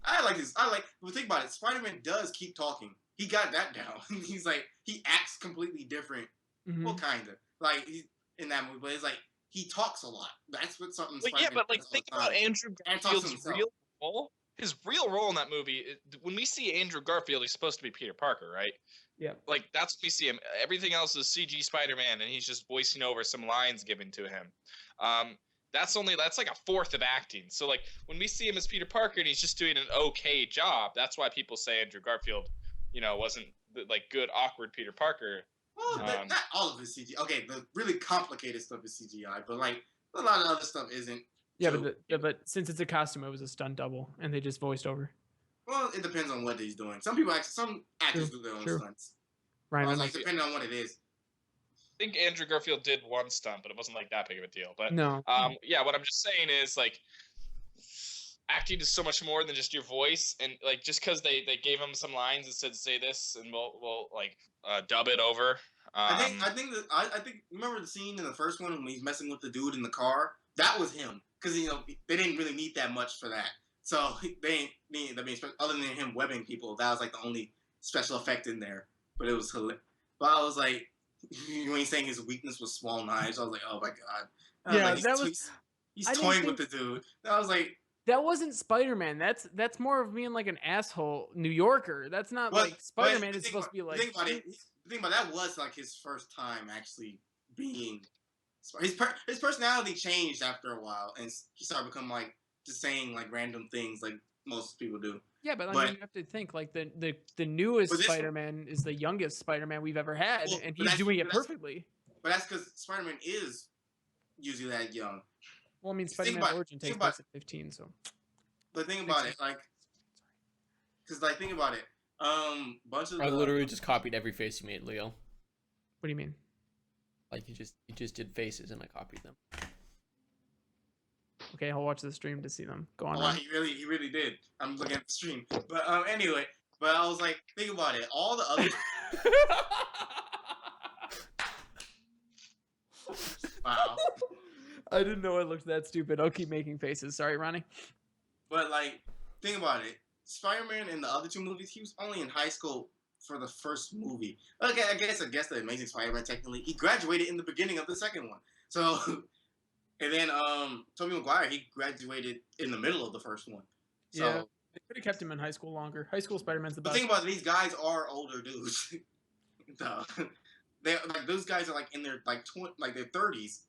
Well, think about it. Spider-Man does keep talking. He got that down. He's like, he acts completely different. Mhm. Well, kind of. Like, he's in that movie, but it's like, he talks a lot. That's what something But yeah, Spider-Man but like does all think the about time. Andrew And talks to Garfield's himself. real role. His real role in that movie, when we see Andrew Garfield, he's supposed to be Peter Parker, right? Yeah. Like that's when we see him. Everything else is CG Spider-Man, and he's just voicing over some lines given to him. That's like a fourth of acting. So like when we see him as Peter Parker and he's just doing an okay job, that's why people say Andrew Garfield, wasn't like good awkward Peter Parker. Well, not all of his CGI. Okay, the really complicated stuff is CGI, but like a lot of other stuff isn't. Yeah, So- but since it's a costume, it was a stunt double, and they just voiced over. Well, it depends on what he's doing. Some actors do their own True. stunts. Ryan Well, like Reynolds. depending on what it is. I think Andrew Garfield did one stunt, but it wasn't like that big of a deal. But No. yeah, what I'm just saying is like acting is so much more than just your voice, and like just because they gave him some lines and said say this, and we'll like dub it over. I think remember the scene in the first one when he's messing with the dude in the car? That was him because they didn't really need that much for that. So they ain't need other than him webbing people. That was like the only special effect in there. But it was hilarious. But I was like, when he's saying his weakness was small knives, I was like, oh my god. Yeah, he's I didn't toying think- with the dude. I was like, That wasn't Spider-Man. That's more of being like an asshole New Yorker. That's not like Spider-Man but is supposed to be like. Think about it. Think about that was like his first time actually being. His personality changed after a while, and he started becoming like just saying like random things like most people do. Yeah, but I but- mean, you have to think like the newest But this- Spider-Man is the youngest Spider-Man we've ever had, Well, and but he's that's- doing it but that's- perfectly. But that's because Spider-Man is usually that young. Well, I mean, think Spider-Man about- Origin think takes about- place at 15, so. But think about it, like, because like think about it, bunch of I literally just copied every face you made, Leo. What do you mean? Like you just did faces and I copied them. Okay, I'll watch the stream to see them. Go on. Oh, Ryan. he really did. I'm looking at the stream, but anyway, but I was like, think about it, all the other wow. I didn't know I looked that stupid. I'll keep making faces. Sorry, Ronnie. But like, think about it. Spider-Man in the other two movies, he was only in high school for the first movie. Okay, I guess the Amazing Spider-Man technically he graduated in the beginning of the second one. So, and then Tobey Maguire he graduated in the middle of the first one. So, Yeah. They could have kept him in high school longer. High school Spider-Man's the but best. think about it, these guys are older dudes. They like those guys are like in their like their 30s.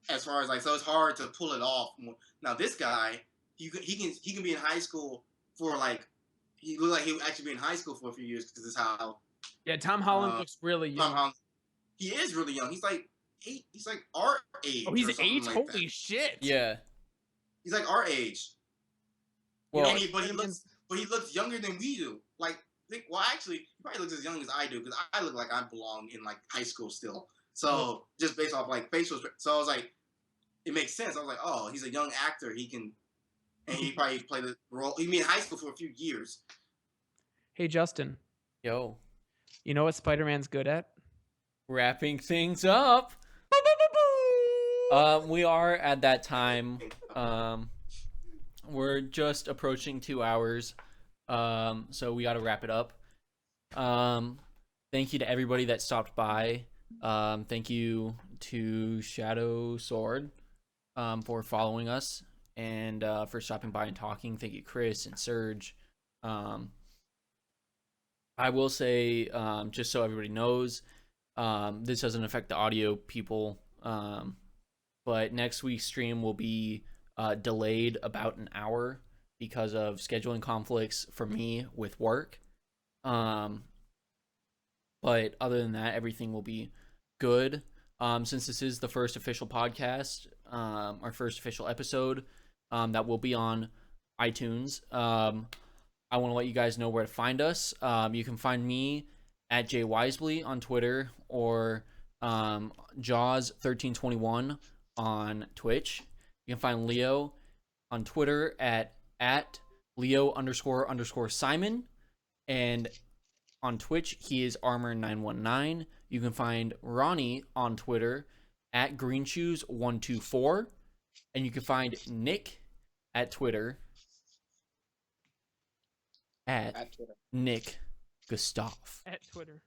As far as like, so it's hard to pull it off. Now this guy, he can be in high school for like, he looked like he would actually be in high school for a few years because this is how Yeah, Tom Holland looks really young. Tom Holland. He is really young. He's like 8. He's like our age. Oh, he's or something 8? like Holy that. shit. Yeah. He's like our age. Well, But he looks younger than we do. Like Well, actually, he probably looks as young as I do because I look like I belong in like high school still. So just based off like facial, so I was like, it makes sense. I was like, oh, he's a young actor. He can, and he probably played the role. He been in high school for a few years. Hey, Justin, Yo, you know what Spider-Man's good at? wrapping things up. We are at that time. We're just approaching 2 hours. So we got to wrap it up. Thank you to everybody that stopped by. Thank you to Shadow Sword for following us and for stopping by and talking. Thank you, Chris and Serge. I will say, just so everybody knows, this doesn't affect the audio people, but next week's stream will be delayed about an hour because of scheduling conflicts for me with work. But other than that, everything will be good. Since this is the first official podcast, our first official episode, that will be on iTunes. I want to let you guys know where to find us. You can find me at Jay Wisely on Twitter or Jaws1321 on Twitch. You can find Leo on Twitter at Leo__Simon. And on Twitch, he is Armor919. You can find Ronny on Twitter at Greenshoes124. And you can find Nick at Twitter at Nick Gustav. At Twitter.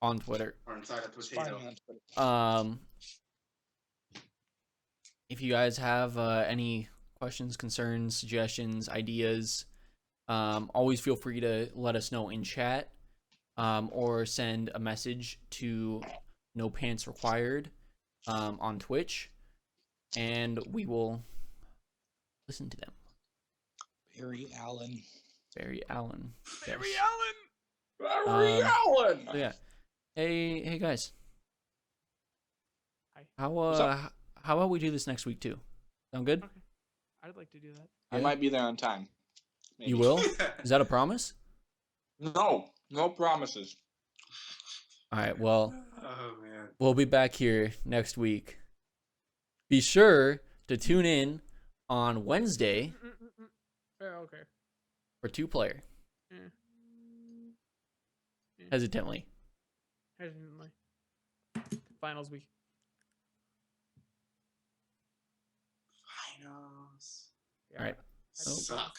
On Twitter. Or inside a potato. If you guys have any questions, concerns, suggestions, ideas, always feel free to let us know in chat, or send a message to No Pants Required on Twitch, and we will listen to them. Barry Allen. Barry Allen. Barry Yes. Allen. Barry Allen. So yeah. Hey guys. Hi. How about we do this next week too? Sound good? Okay. I'd like to do that. I might be there on time. Maybe. You will? Is that a promise? No promises. All right. Well, Oh man. we'll be back here next week. Be sure to tune in on Wednesday Yeah, okay. for 2-player. Yeah. Hesitantly. Hesitantly. Finals week. Finals. All right. Suck.